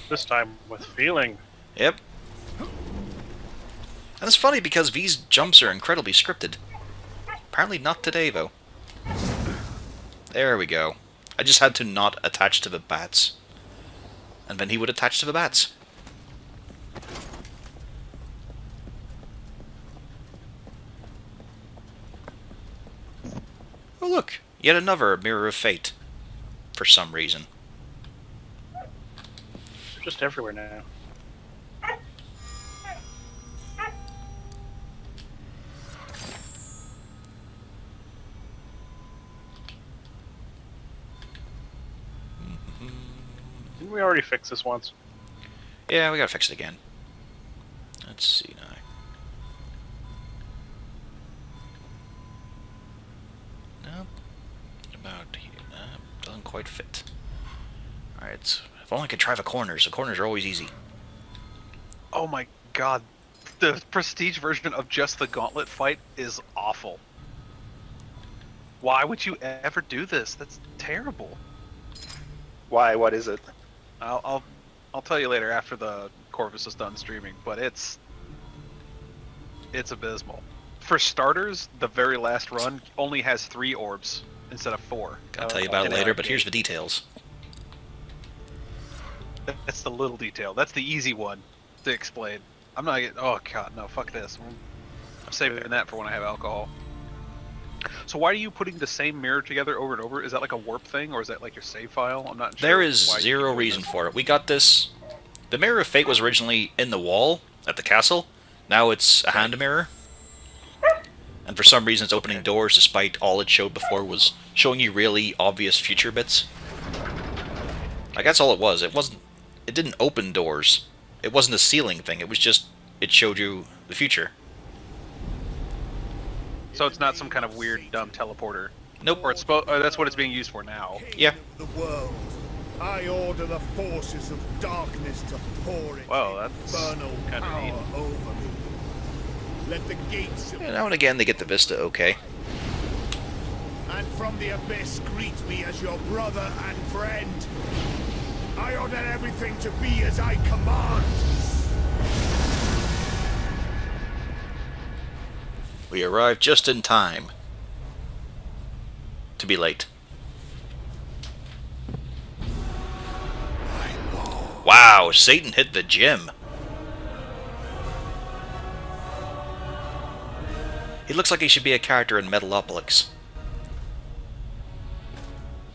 This time with feeling. Yep. And it's funny because these jumps are incredibly scripted. Apparently not today, though. There we go. I just had to not attach to the bats. And then he would attach to the bats. Oh look, yet another Mirror of Fate. For some reason. just everywhere now. Didn't we already fix this once? Yeah, we gotta fix it again. Let's see now. Nope. About here. Nope. Doesn't quite fit. Alright, if only I could try the corners. The corners are always easy. Oh my god. The prestige version of just the gauntlet fight is awful. Why would you ever do this? That's terrible. Why? What is it? I'll tell you later after the Corvus is done streaming, but it's abysmal. For starters, the very last run only has 3 orbs instead of 4. I'll tell you about it later, but here's the details. That's the little detail. That's the easy one to explain. I'm not getting. Oh god, no, fuck this. I'm saving that for when I have alcohol. So why are you putting the same mirror together over and over? Is that like a warp thing, or is that like your save file? I'm not sure. There is zero reason for it. We got this. The Mirror of Fate was originally in the wall at the castle. Now it's a hand mirror. And for some reason it's opening doors despite all it showed before was showing you really obvious future bits. Like, that's all it was. It didn't open doors. It wasn't a ceiling thing. It was just, it showed you the future. So it's not some kind of weird, dumb teleporter. Nope. Or that's what it's being used for now. Yeah. The world. I order the forces of darkness to pour its Well, that's infernal kinda power neat. over me. Let the gates of Now and again they get the vista okay. and from the abyss greet me as your brother and friend. I order everything to be as I command. We arrived just in time to be late. Wow, Satan hit the gym. He looks like he should be a character in Metalopolis.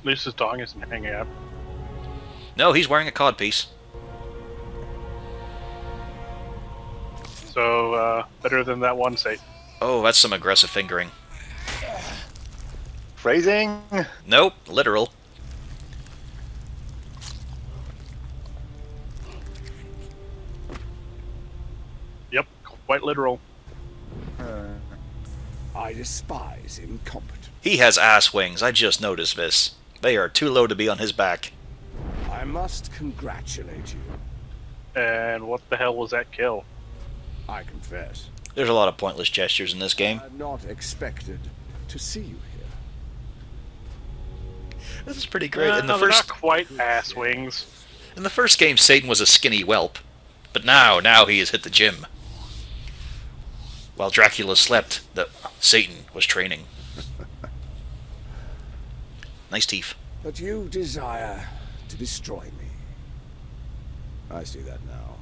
At least his dog isn't hanging out. No, he's wearing a codpiece. So, better than that one Satan. Oh, that's some aggressive fingering. Phrasing? Nope, literal. Yep, quite literal. I despise incompetence. He has ass wings, I just noticed this. They are too low to be on his back. I must congratulate you. And what the hell was that kill? I confess. There's a lot of pointless gestures in this game. I had not expected to see you here. This is pretty great. In the No, they're first not quite ass wings. In the first game, Satan was a skinny whelp, but now he has hit the gym. While Dracula slept, Satan was training. Nice teeth. But you desire to destroy me. I see that now.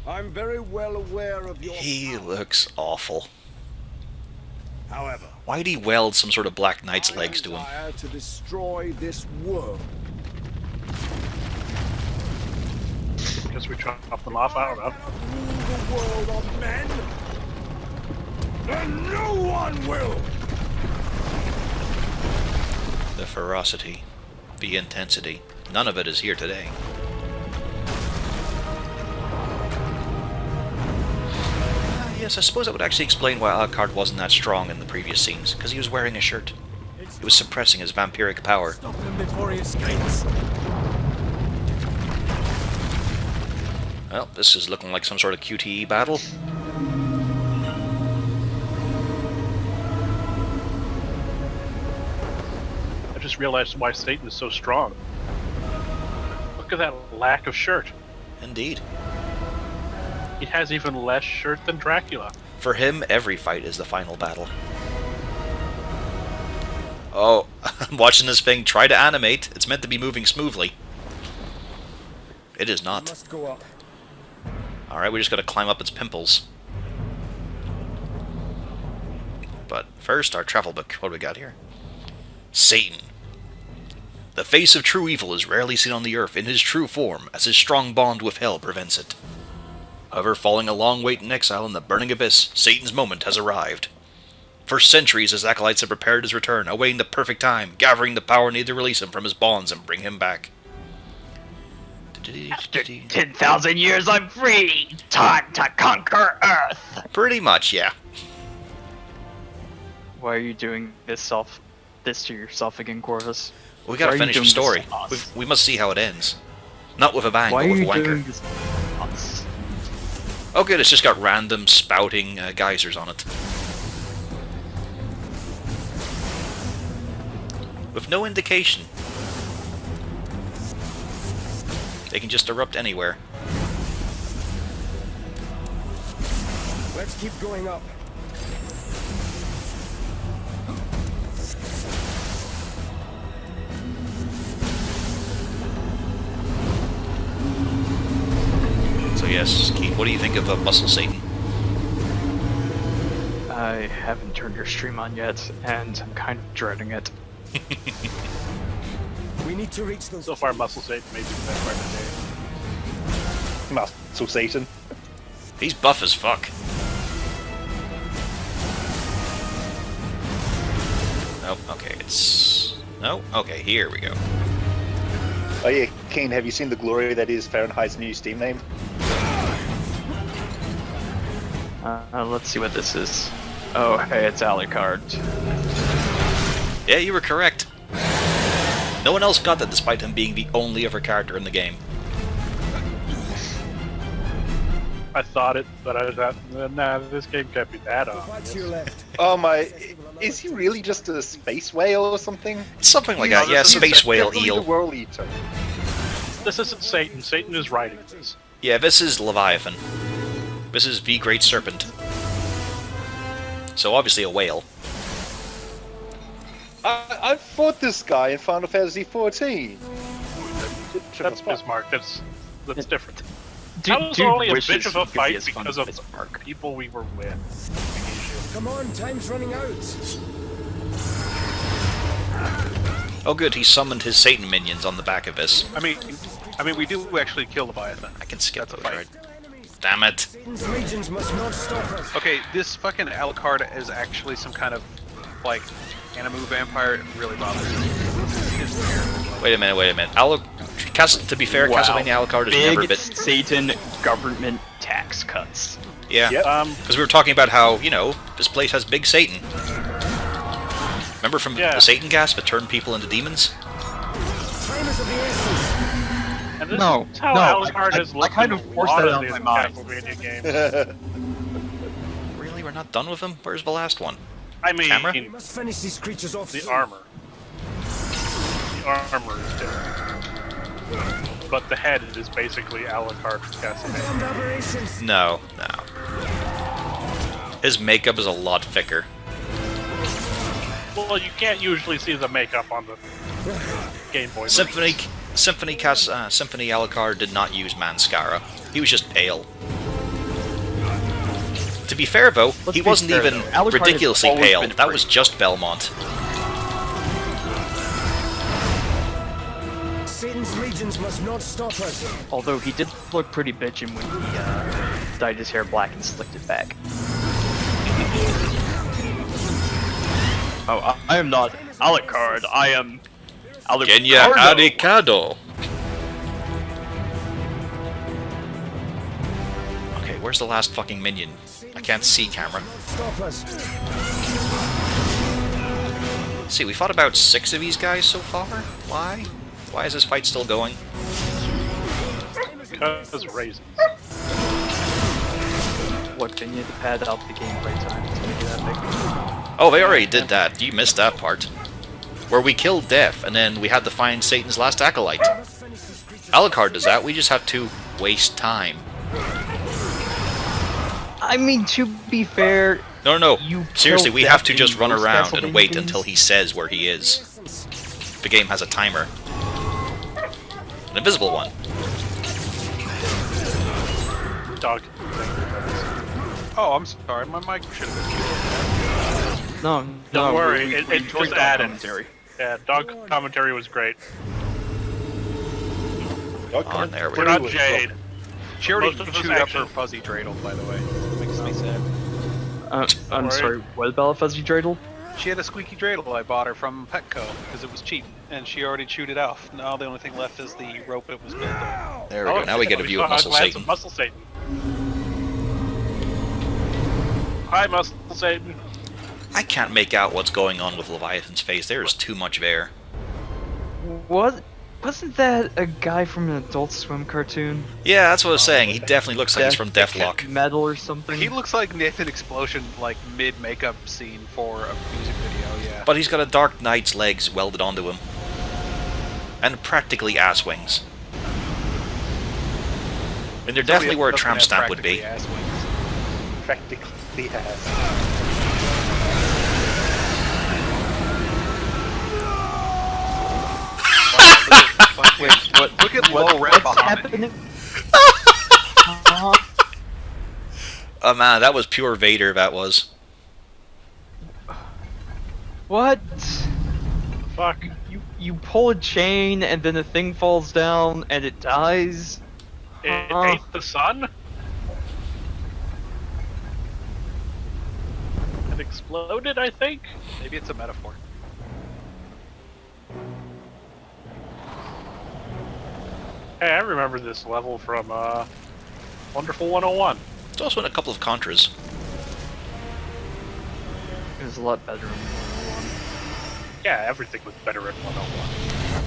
I'm very well aware of your He power. looks awful. However, Why'd he weld some sort of Black Knight's legs to him? I desire to destroy this world. Guess we chopped them off, I don't know. Rule the world of men, and no one will. The ferocity, the intensity, none of it is here today. Yes, I suppose that would actually explain why Alucard wasn't that strong in the previous scenes, because he was wearing a shirt. It was suppressing his vampiric power. Stop him before he escapes. Well, this is looking like some sort of QTE battle. I just realized why Satan is so strong. Look at that lack of shirt. Indeed. He has even less shirt than Dracula. For him, every fight is the final battle. Oh, I'm watching this thing try to animate. It's meant to be moving smoothly. It is not. Must go up. Alright, we just gotta climb up its pimples. But first, our travel book. What do we got here? Satan. The face of true evil is rarely seen on the earth in his true form, as his strong bond with hell prevents it. However, following a long wait in exile in the burning abyss, Satan's moment has arrived. For centuries, his acolytes have prepared his return, awaiting the perfect time, gathering the power needed to release him from his bonds and bring him back. After 10,000 years, I'm free! Time to conquer Earth! Pretty much, yeah. Why are you doing this to yourself again, Corvus? We gotta Why are you finish the doing this story. to us? We must see how it ends. Not with a bang, Why but are with a you wanker. doing this to us? Oh good, it's just got random spouting geysers on it. With no indication. They can just erupt anywhere. Let's keep going up. So yes, Keith, what do you think of Muscle Satan? I haven't turned your stream on yet, and I'm kind of dreading it. We need to reach those. So far, Muscle Satan may be the best part of the day. Muscle Satan. He's buff as fuck. Nope, okay, it's... No? Okay, here we go. Oh yeah, Kane, have you seen the glory that is Fahrenheit's new Steam name? Let's see what this is. Oh, hey, it's Alucard. Yeah, you were correct. No one else got that despite him being the only other character in the game. I thought it, but I thought, nah, this game can't be that Watch your obvious. left. Oh my, is he really just a space whale or something? Something like that, yeah, space whale Definitely eel. the World Eater. This isn't Satan. Satan is writing this. Yeah, this is Leviathan. This is the Great Serpent. So obviously a whale. I fought this guy in Final Fantasy XIV. That's Bismarck. That's different. Dude, That was only a wishes bitch of a he could be fight as fun because as of Bismarck. people we were with. Come on, time's running out. Oh good, he summoned his Satan minions on the back of this. I mean, we do actually kill Leviathan. I can skip That's a those, fight. right? Damn it. Satan's legions must not stop us. Okay, this fucking Alucard is actually some kind of, like, Animu vampire. It really bothers me. It's weird. Wait a minute. To be fair, Wow. Castlevania Alucard has Big never been... Satan government tax cuts. Yeah, Yep. because we were talking about how, you know, this place has big Satan. Remember from Yeah. the Satan gas that turned people into demons? Time is of the essence. And this No, is how no, Alucard has I looked kind in of a forced lot that of out these of my mind. Castlevania games. Really? We're not done with him? Where's the last one? I mean, Camera? We must finish these creatures off. the soon. armor. The armor is different. But the head is basically Alucard from Castlevania. Damned aberrations. No. His makeup is a lot thicker. Well, you can't usually see the makeup on the Game Boy. Symphony Alucard did not use mascara. He was just pale. To be fair though, Let's he be wasn't fair, even though. Alucard has ridiculously always pale. been That free. was just Belmont. Satan's legions must not stop us. Although he did look pretty bitchin' when he dyed his hair black and slicked it back. Oh, I am not Alucard. I am Alucard. Genya Aricado. Okay, where's the last fucking minion? I can't see camera. Stop us. Let's see, we fought about 6 of these guys so far? Why? Why is this fight still going? Because raisins. What, can you pad out the gameplay time? It's gonna be that big. Oh, they already did that. You missed that part. Where we killed Death, and then we had to find Satan's last acolyte. Alucard does that, we just have to waste time. I mean, to be fair, No. You Seriously, killed we have Death to in just run most around and Castlevania wait games? until he says where he is. The game has a timer. An invisible one. Dog. Oh, I'm sorry. My mic should have been muted. no, Don't worry, we it enjoyed just dog added. commentary. Yeah, dog commentary was great. Oh, there we We're go. not Jade. She already Most of us chewed up actually- her fuzzy dreidel, by the way. Makes me sad. I'm Alright. sorry, what about a fuzzy dreidel? She had a squeaky dreidel I bought her from Petco because it was cheap, and she already chewed it off. Now the only thing left is the rope it was built on. There we go. Now we get a view of Muscle Satan. Muscle Satan. Hi, Muscle Satan. I can't make out what's going on with Leviathan's face. There is too much there. What? Wasn't that a guy from an Adult Swim cartoon? Yeah, that's what I was saying. He definitely looks like he's from Deathlock. Metal or something? He looks like Nathan Explosion, like mid-makeup scene for a music video. Yeah. But he's got a Dark Knight's legs welded onto him. And practically ass wings. And they're definitely where a tramp stamp would be. Practically has. Wait, what? Look at low red What's behind happening? Oh man, that was pure Vader, that was. What? Fuck. You pull a chain and then the thing falls down and it dies? It Huh. ate the sun? It exploded, I think? Maybe it's a metaphor. Hey, I remember this level from Wonderful 101. It's also in a couple of Contras. It was a lot better in 101. Yeah, everything was better in 101.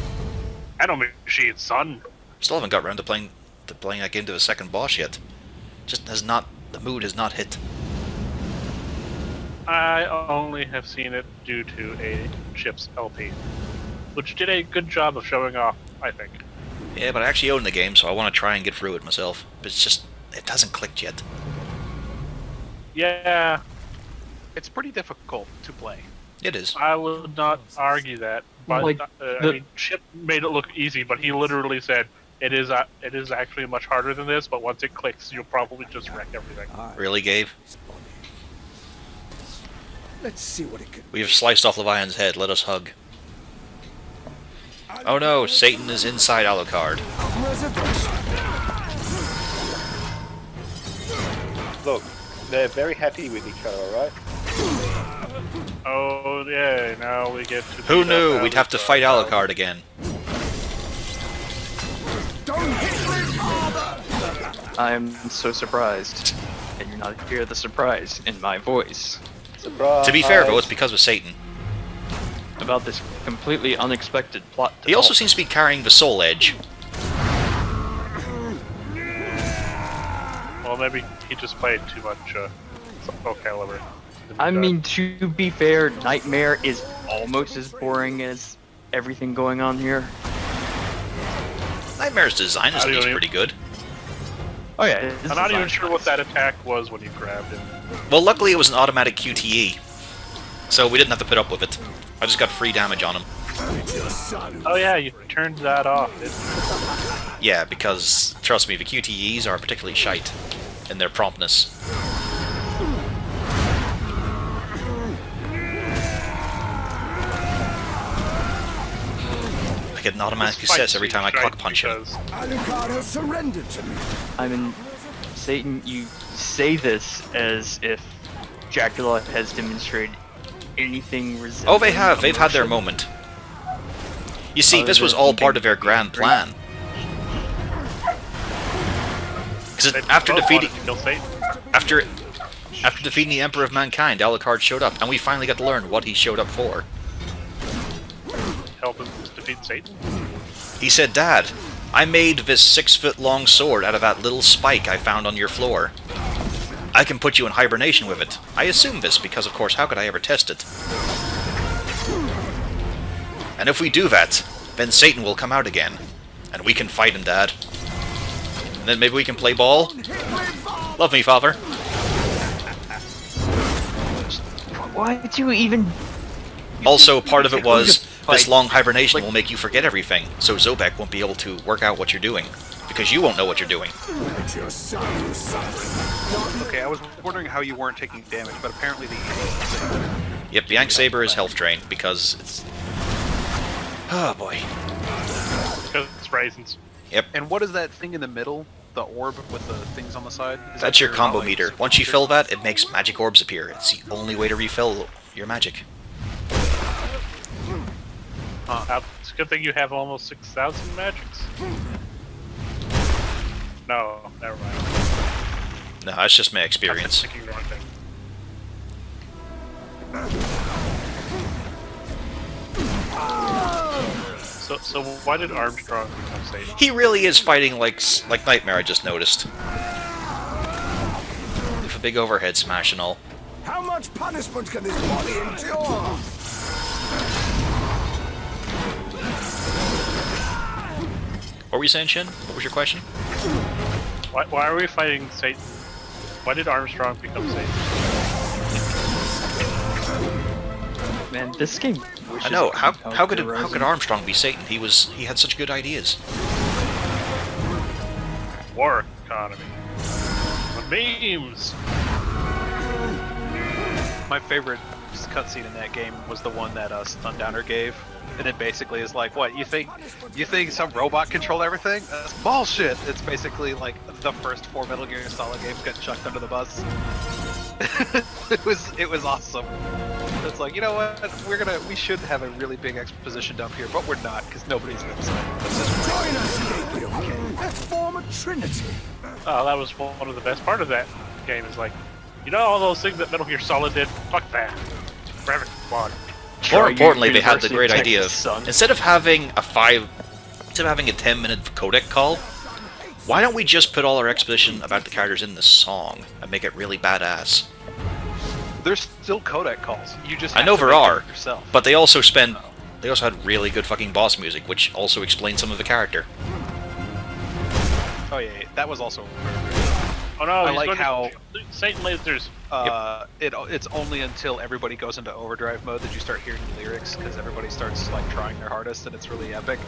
I don't mean Machine's son. Still haven't got around to playing that game to a second boss yet. Just has not, the mood has not hit. I only have seen it due to a Chips LP, which did a good job of showing off, I think. Yeah, but I actually own the game, so I want to try and get through it myself. But it's just, it hasn't clicked yet. Yeah, It's pretty difficult to play. It is. I would not argue that, but Like, I the- mean, Chip made it look easy, but he literally said it is actually much harder than this. But once it clicks, you'll probably just wreck everything. Really, Gabe? Let's see what it can. We have sliced off Leviathan's head, let us hug. Oh no, Satan is inside Alucard. Look, they're very happy with each other, alright? Oh yeah, now we get to. Who beat knew up we'd have to fight Alucard again? I'm so surprised. And you're not hear the surprise in my voice. Surprise! To be fair though, it's because of Satan. About this completely unexpected plot. He also seems to be carrying the Soul Edge. Well, maybe he just played too much Soul Calibur. I mean, to be fair, Nightmare is almost as boring as everything going on here. Nightmare's design is at least pretty good. Oh yeah, his I'm not even design's sure what that attack was when you grabbed him. Well, luckily it was an automatic QTE, so we didn't have to put up with it. I just got free damage on him. Oh yeah, you turned that off, didn't you? Yeah, because, trust me, the QTEs are particularly shite in their promptness. I get an automatic This fight success every time I seems clock shite punch him. because Alucard has surrendered to me. I mean, Satan, you say this as if Dracula has demonstrated anything resembling. Oh, they have. They've had their emotion. moment. You see, Other this was than all keeping part of their grand straight. plan. Because they after both defeating, wanted to kill Satan. after defeating the Emperor of Mankind, Alucard showed up, and we finally got to learn what he showed up for. Help him defeat Satan. He said, "Dad, I made this 6-foot-long sword out of that little spike I found on your floor. I can put you in hibernation with it. I assume this because, of course, how could I ever test it? And if we do that, then Satan will come out again, and we can fight him, Dad. And then maybe we can play ball? Love me, Father." Why did you even? Also, part of it was, this Fight. long hibernation will make you forget everything, so Zobek won't be able to work out what you're doing, because you won't know what you're doing. Let your son suffer. Okay, I was wondering how you weren't taking damage, but apparently the Yep, the Yank Saber is health drained, because it's... Oh boy. Because it's raisins. Yep. And what is that thing in the middle? The orb with the things on the side? Is That's that your combo like, meter. super Once you meter? fill that, it makes magic orbs appear. It's the only way to refill your magic. It's a good thing you have almost 6,000 magics. No, never mind. No, that's just my I'm experience. thinking the wrong thing. So why did Armstrong become Satan? He really is fighting like Nightmare, I just noticed. With a big overhead smash and all. How much punishment can this body endure? What were you saying, Shin? What was your question? Why are we fighting Satan? Why did Armstrong become Satan? Man, this game. I know. How could Armstrong be Satan? He had such good ideas. War economy. Memes. My favorite cutscene in that game was the one that Sundowner gave, and it basically is like, what, you think some robot controlled everything? That's bullshit. It's basically like the first 4 Metal Gear Solid games got chucked under the bus. it was awesome. It's like, you know what? We should have a really big exposition dump here, but we're not because nobody's inside. Join us, Gabriel. Let's form a trinity. Oh, that was one of the best part of that game. Is like, you know, all those things that Metal Gear Solid did. Fuck that. Forever. Come on. More importantly, they had the University great of idea Texas, of son. instead of having a 10-minute codec call, why don't we just put all our exposition about the characters in the song and make it really badass? There's still codec calls. You just I have know to there make are, them yourself. but they also had really good fucking boss music, which also explained some of the character. Oh yeah, that was also. Oh no! I he's like going to- how Satan lasers. it's only until everybody goes into overdrive mode that you start hearing the lyrics because everybody starts like trying their hardest and it's really epic.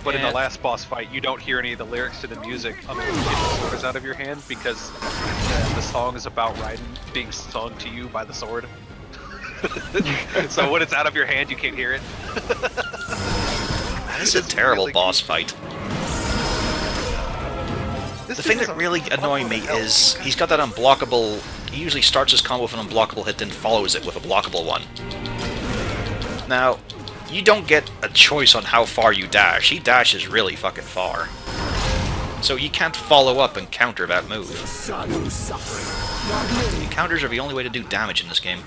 But in the last boss fight, you don't hear any of the lyrics to the music until you get the swords out of your hand because the song is about Raiden being sung to you by the sword. So when it's out of your hand, you can't hear it. That is a terrible boss fight. The thing that really annoying me is he's got that unblockable. He usually starts his combo with an unblockable hit, then follows it with a blockable one. Now, you don't get a choice on how far you dash. He dashes really fucking far. So you can't follow up and counter that move. Son who's suffering. Counters are the only way to do damage in this game.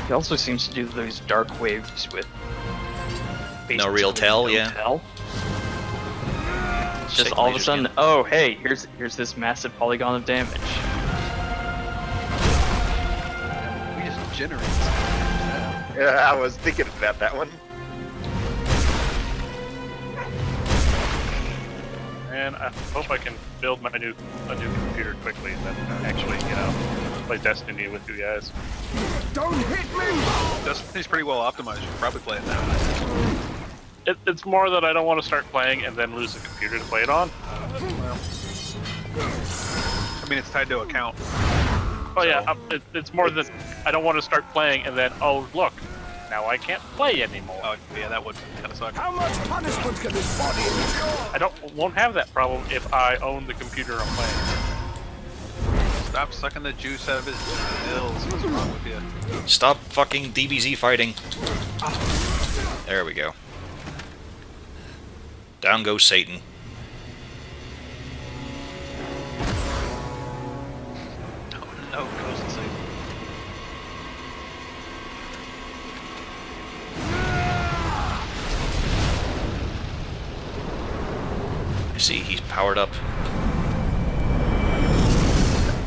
He also seems to do those dark waves with. No real tell, no yeah. tell. Just Satan all of a lasers sudden, again. oh hey, here's this massive polygon of damage. We just generate. Yeah, I was thinking about that one. And I hope I can build a new computer quickly and then actually, play Destiny with you guys. Don't hit me! Destiny's pretty well optimized. You can probably play it now. It's more that I don't want to start playing and then lose the computer to play it on. I mean, it's tied to account. Oh yeah, it's more that I don't want to start playing and then, oh look, now I can't play anymore. Oh yeah, that would kind of suck. How much punishment can this body endure? I won't have that problem if I own the computer I'm playing. Stop sucking the juice out of his pills. What's wrong with you? Stop fucking DBZ fighting. There we go. Down goes Satan. No, Ghost Satan. I see, he's powered up.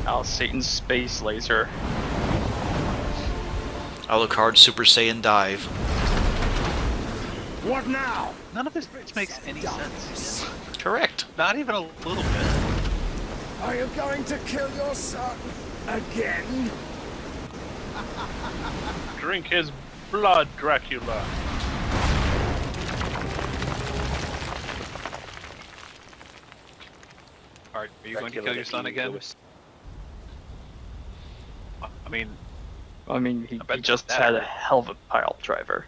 Oh, Satan's space laser. Alucard Super Saiyan Dive. What now? None of this makes any sense. Correct. Not even a little bit. Are you going to kill your son again? Drink his blood, Dracula. Alright, are you going to kill your son again? I mean, I mean, he bet just that had a hurt. hell of a pile driver.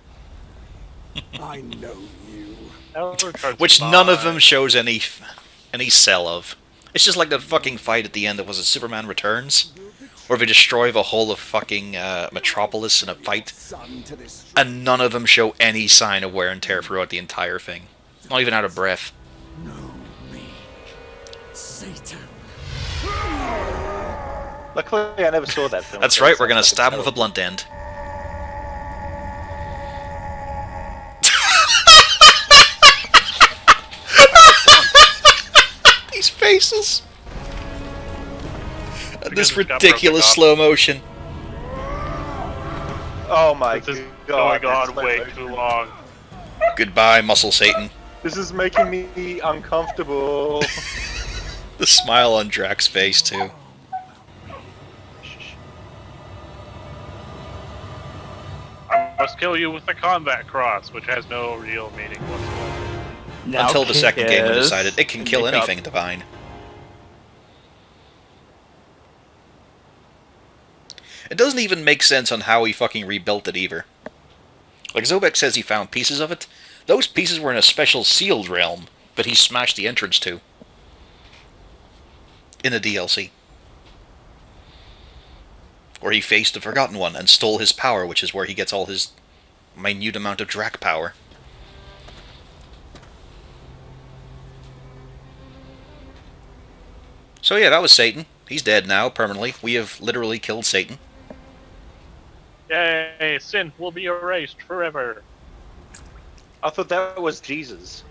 I know you. Alucard's Which none of them fine. shows any cell of. It's just like that fucking fight at the end that was it Superman Returns, where they destroy the whole of fucking Metropolis in a fight, Son to this and none of them show any sign of wear and tear throughout the entire thing. Not even out of breath. Know me, Satan. Luckily, I never saw that film. That's so right, it we're gonna sounds stab him like with a blunt end. These faces! And Because this it's got ridiculous broken slow motion. Oh my This is god. going on that's way so- too long. Goodbye, Muscle Satan. This is making me uncomfortable. The smile on Drax's face, too. I must kill you with the combat cross, which has no real meaning whatsoever. Now Until the second game when kiss decided it can and kill pick up. anything divine. It doesn't even make sense on how he fucking rebuilt it either. Like Zobek says he found pieces of it. Those pieces were in a special sealed realm that he smashed the entrance to. In the DLC. Or he faced the Forgotten One and stole his power, which is where he gets all his minute amount of Drak power. So yeah, that was Satan. He's dead now, permanently. We have literally killed Satan. Yay, sin will be erased forever. I thought that was Jesus.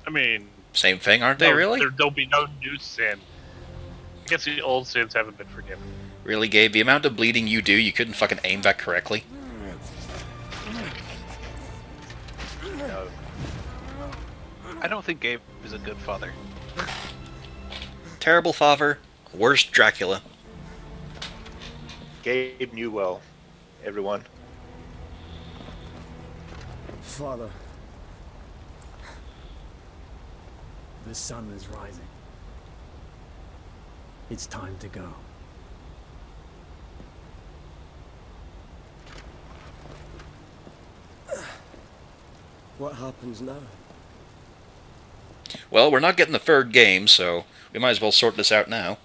I mean, Same thing, aren't they, really? There'll be no new sin. I guess the old sins haven't been forgiven. Really, Gabe? The amount of bleeding you do, you couldn't fucking aim that correctly? No. I don't think Gabe is a good father. Terrible father, worst Dracula. Gabe Newell, everyone. Father, the sun is rising. It's time to go. What happens now? Well, we're not getting the third game, so we might as well sort this out now.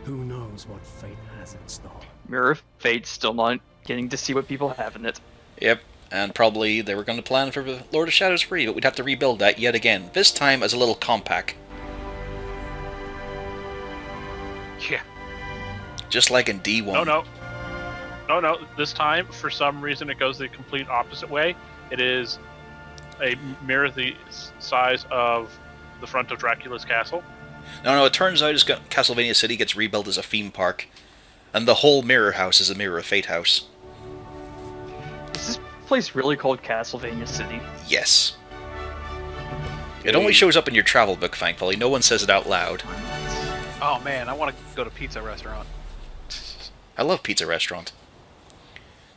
Who knows what fate has in store? Mirror of Fate still not getting to see what people have in it. Yep, and probably they were going to plan for the Lord of Shadows 3, but we'd have to rebuild that yet again. This time as a little compact. Yeah. Just like in D1. No. This time, for some reason, it goes the complete opposite way. It is a mirror the size of the front of Dracula's castle. No, it turns out Castlevania City gets rebuilt as a theme park, and the whole Mirror House is a Mirror of Fate house. Is this place really called Castlevania City? Yes. It only shows up in your travel book, thankfully. No one says it out loud. Oh man, I want to go to pizza restaurant. I love Pizza Restaurant.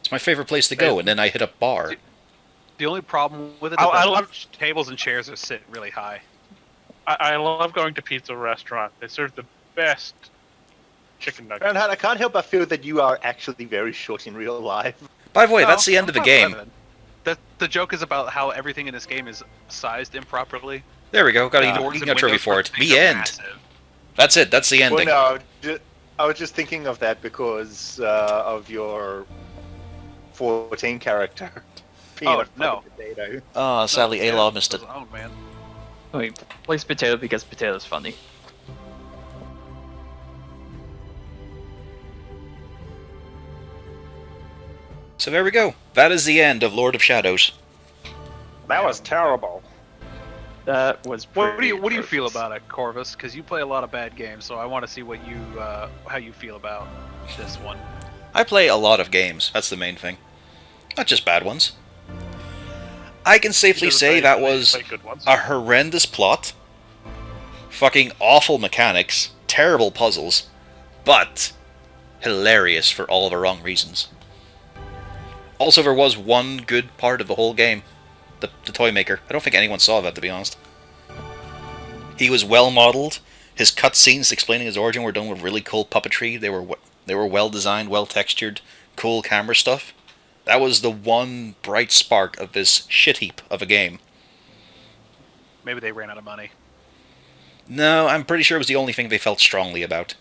It's my favorite place to go, and then I hit a bar. The only problem with it is I that love- tables and chairs are sit really high. I love going to pizza restaurant. They serve the best chicken nuggets. Reinhardt, I can't help but feel that you are actually very short in real life. By the way, No, that's the end of the I'm game. fine with it. The joke is about how everything in this game is sized improperly. There we go. Got Doors a and trophy windows for it. things The are end. massive. That's it. That's the ending. Well, no, I was just thinking of that because of your 14 character. Being Oh, a no. fucking potato. Oh, sadly, Yeah, Aloy missed it. Oh man. Wait, place potato because potato's funny. So there we go. That is the end of Lord of Shadows. That was terrible. That was What do you pretty feel atrocious. about it, Corvus? Because you play a lot of bad games, so I want to see what you how you feel about this one. I play a lot of games. That's the main thing. Not just bad ones. I can safely Because say they- that they was play good ones. a horrendous plot, fucking awful mechanics, terrible puzzles, but hilarious for all the wrong reasons. Also, there was one good part of the whole game. The toy maker. I don't think anyone saw that, to be honest. He was well modeled. His cutscenes explaining his origin were done with really cool puppetry. They were well designed, well textured, cool camera stuff. That was the one bright spark of this shit heap of a game. Maybe they ran out of money. No, I'm pretty sure it was the only thing they felt strongly about.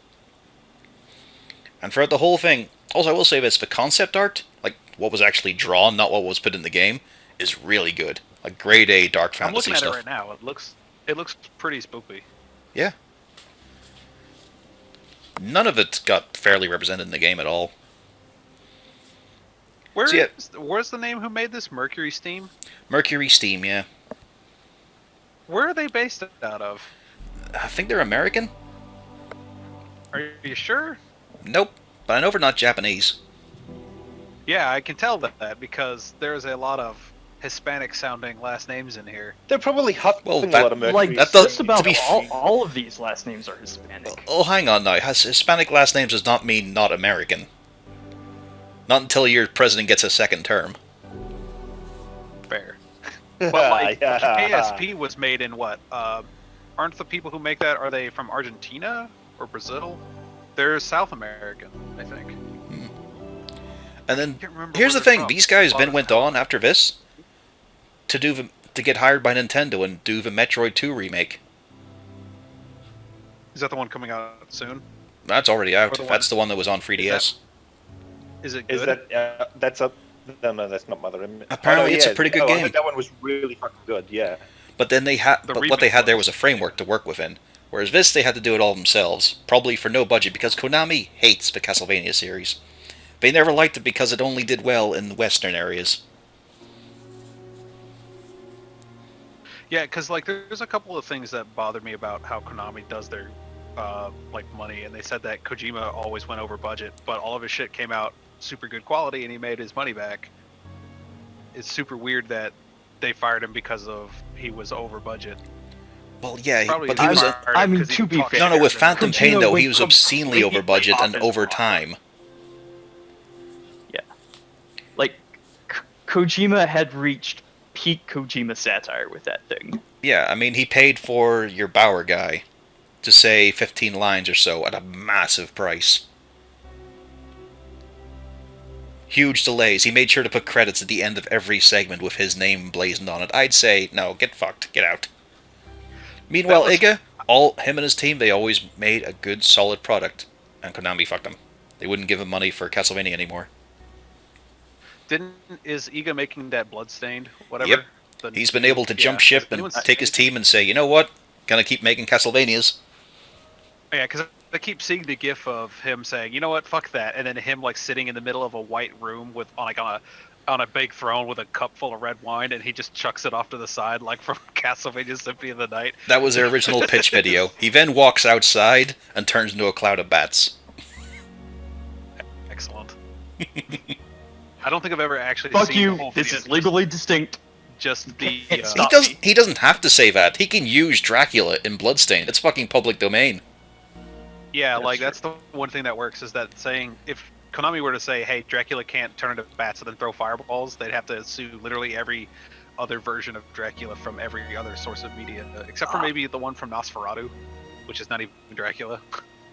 And throughout the whole thing, also I will say this, the concept art, like what was actually drawn, not what was put in the game, is really good. Like grade A dark fantasy I'm looking at stuff. it right now. It looks pretty spooky. Yeah. None of it got fairly represented in the game at all. Where's the name who made this? Mercury Steam? Mercury Steam, yeah. Where are they based out of? I think they're American? Are you sure? Nope, but I know they're not Japanese. Yeah, I can tell that because there's a lot of Hispanic-sounding last names in here. They're probably hustling a lot of Mercury. Like, that does- just about to be all of these last names are Hispanic. Oh, hang on now. Hispanic last names does not mean not American. Not until your president gets a second term. Fair. But like, KSP was made in what? Aren't the people who make that, are they from Argentina or Brazil? They're South American, I think. And then, Can't remember here's where the they're thing. from. These guys then went on after this to get hired by Nintendo and do the Metroid 2 remake. Is that the one coming out soon? That's already out. Or the That's the one that was on 3DS. Is it good? Is that that's a no? That's not Mother. Apparently it's a pretty good I game. heard that one was really fucking good. Yeah. But then they had, The but what they remake had there was. was a framework to work within. Whereas this, they had to do it all themselves, probably for no budget, because Konami hates the Castlevania series. They never liked it because it only did well in the western areas. Yeah, because like there's a couple of things that bother me about how Konami does their like money, and they said that Kojima always went over budget, but all of his shit came out super good quality, and he made his money back. It's super weird that they fired him because of he was over budget. Well, yeah, Probably but he was... fired him I mean, 'cause he to be talked fair- No, with shit. Phantom Pain, Kojima though, went he was obscenely over budget and completely over off his time. Yeah. Like, Kojima had reached peak Kojima satire with that thing. Yeah, I mean, he paid for your Bauer guy to say 15 lines or so at a massive price. Huge delays. He made sure to put credits at the end of every segment with his name blazoned on it. I'd say, no, get fucked, get out. Meanwhile, Iga, him and his team, they always made a good, solid product. And Konami fucked them. They wouldn't give him money for Castlevania anymore. Is Iga making that Bloodstained, whatever? Yep. The- He's been able to jump yeah, ship has and anyone take his seen- team and say, you know what? Gonna keep making Castlevanias. Yeah, because I keep seeing the gif of him saying, "You know what? Fuck that," and then him like sitting in the middle of a white room with on a big throne with a cup full of red wine, and he just chucks it off to the side like from Castlevania Symphony of the Night. That was their original pitch video. He then walks outside and turns into a cloud of bats. Excellent. I don't think I've ever actually Fuck seen you, the whole this video, is legally distinct. just the Can't He stop. He doesn't have to say that. He can use Dracula in Bloodstained. It's fucking public domain. yeah, That's like true. that's the one thing that works is that saying if Konami were to say, "Hey, Dracula can't turn into bats and then throw fireballs," they'd have to sue literally every other version of Dracula from every other source of media, except for maybe the one from Nosferatu, which is not even Dracula.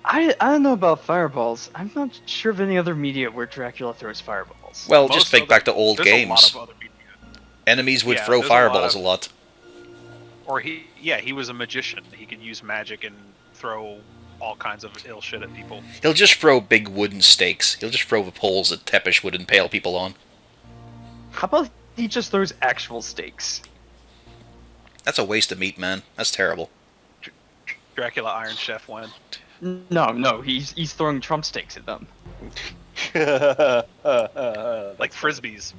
I don't know about fireballs. I'm not sure of any other media where Dracula throws fireballs. Well, Most just think other- back to old there's a lot games. of other media. Enemies would Yeah, throw there's a lot fireballs of- a lot. Or he was a magician. He could use magic and throw all kinds of ill shit at people. He'll just throw big wooden stakes. He'll just throw the poles that Tepish would impale people on. How about he just throws actual stakes? That's a waste of meat, man. That's terrible. Dracula Iron Chef win. No, he's throwing Trump stakes at them. Like frisbees.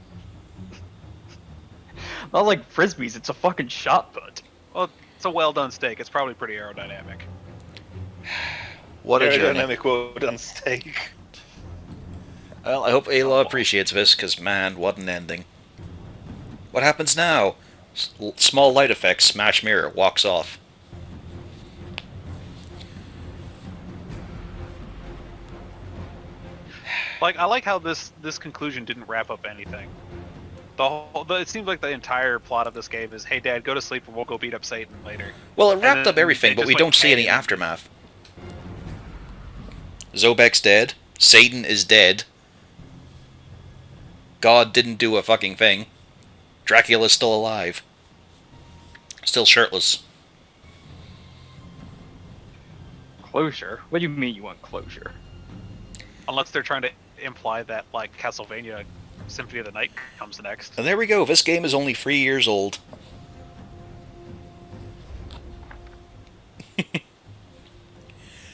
Not like frisbees, it's a fucking shot put. Well, it's a well done steak. It's probably pretty aerodynamic. What a journey. Aerodynamic well done steak. Well, I hope Ayla appreciates this, because, man, what an ending. What happens now? Small light effects, smash mirror, walks off. Like, I like how this conclusion didn't wrap up anything. It seems like the entire plot of this game is, hey, Dad, go to sleep and we'll go beat up Satan later. Well, it And wrapped up then everything, they but just we went don't see any canon. aftermath. Zobek's dead. Satan is dead. God didn't do a fucking thing. Dracula's still alive. Still shirtless. Closure? What do you mean you want closure? Unless they're trying to imply that, like, Castlevania Symphony of the Night comes next. And there we go. This game is only 3 years old.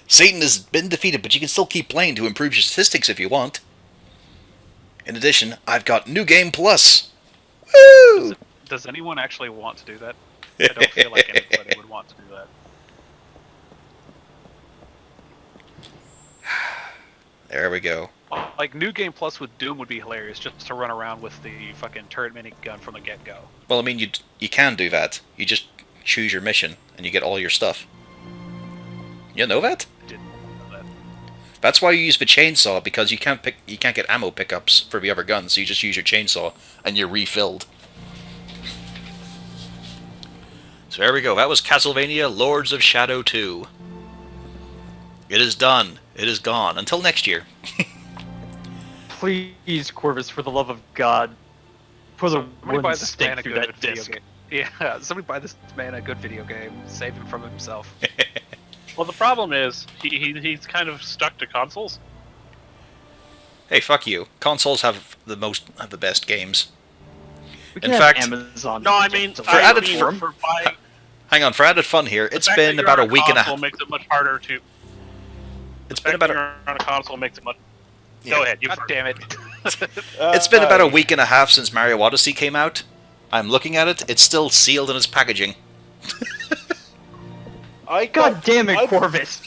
Satan has been defeated, but you can still keep playing to improve your statistics if you want. In addition, I've got New Game Plus. Woo! Does anyone actually want to do that? I don't feel like anybody would want to do that. There we go. Like, New Game Plus with Doom would be hilarious, just to run around with the fucking turret minigun from the get-go. Well, I mean, you can do that. You just choose your mission, and you get all your stuff. You know that? Didn't know that. That's why you use the chainsaw, because you can't get ammo pickups for the other guns, so you just use your chainsaw, and you're refilled. So there we go. That was Castlevania Lords of Shadow 2. It is done. It is gone. Until next year. Please, Corvus, for the love of God, put a Somebody buy wooden this stake man a through good that video disc. game. Yeah, somebody buy this man a good video game. Save him from himself. Well, the problem is he's kind of stuck to consoles. Hey, fuck you. Consoles have the best games. We In can fact, have Amazon. No, I mean, For added for fun- buying. Hang on, for added fun here, the it's fact been that you're about on a week and a console half. makes it much harder to. It's the been fact about that a, you're on a console makes it much. Yeah. Go ahead, you God first. damn it. It's been about a week and a half since Mario Odyssey came out. I'm looking at it. It's still sealed in its packaging. God damn it, Corvus!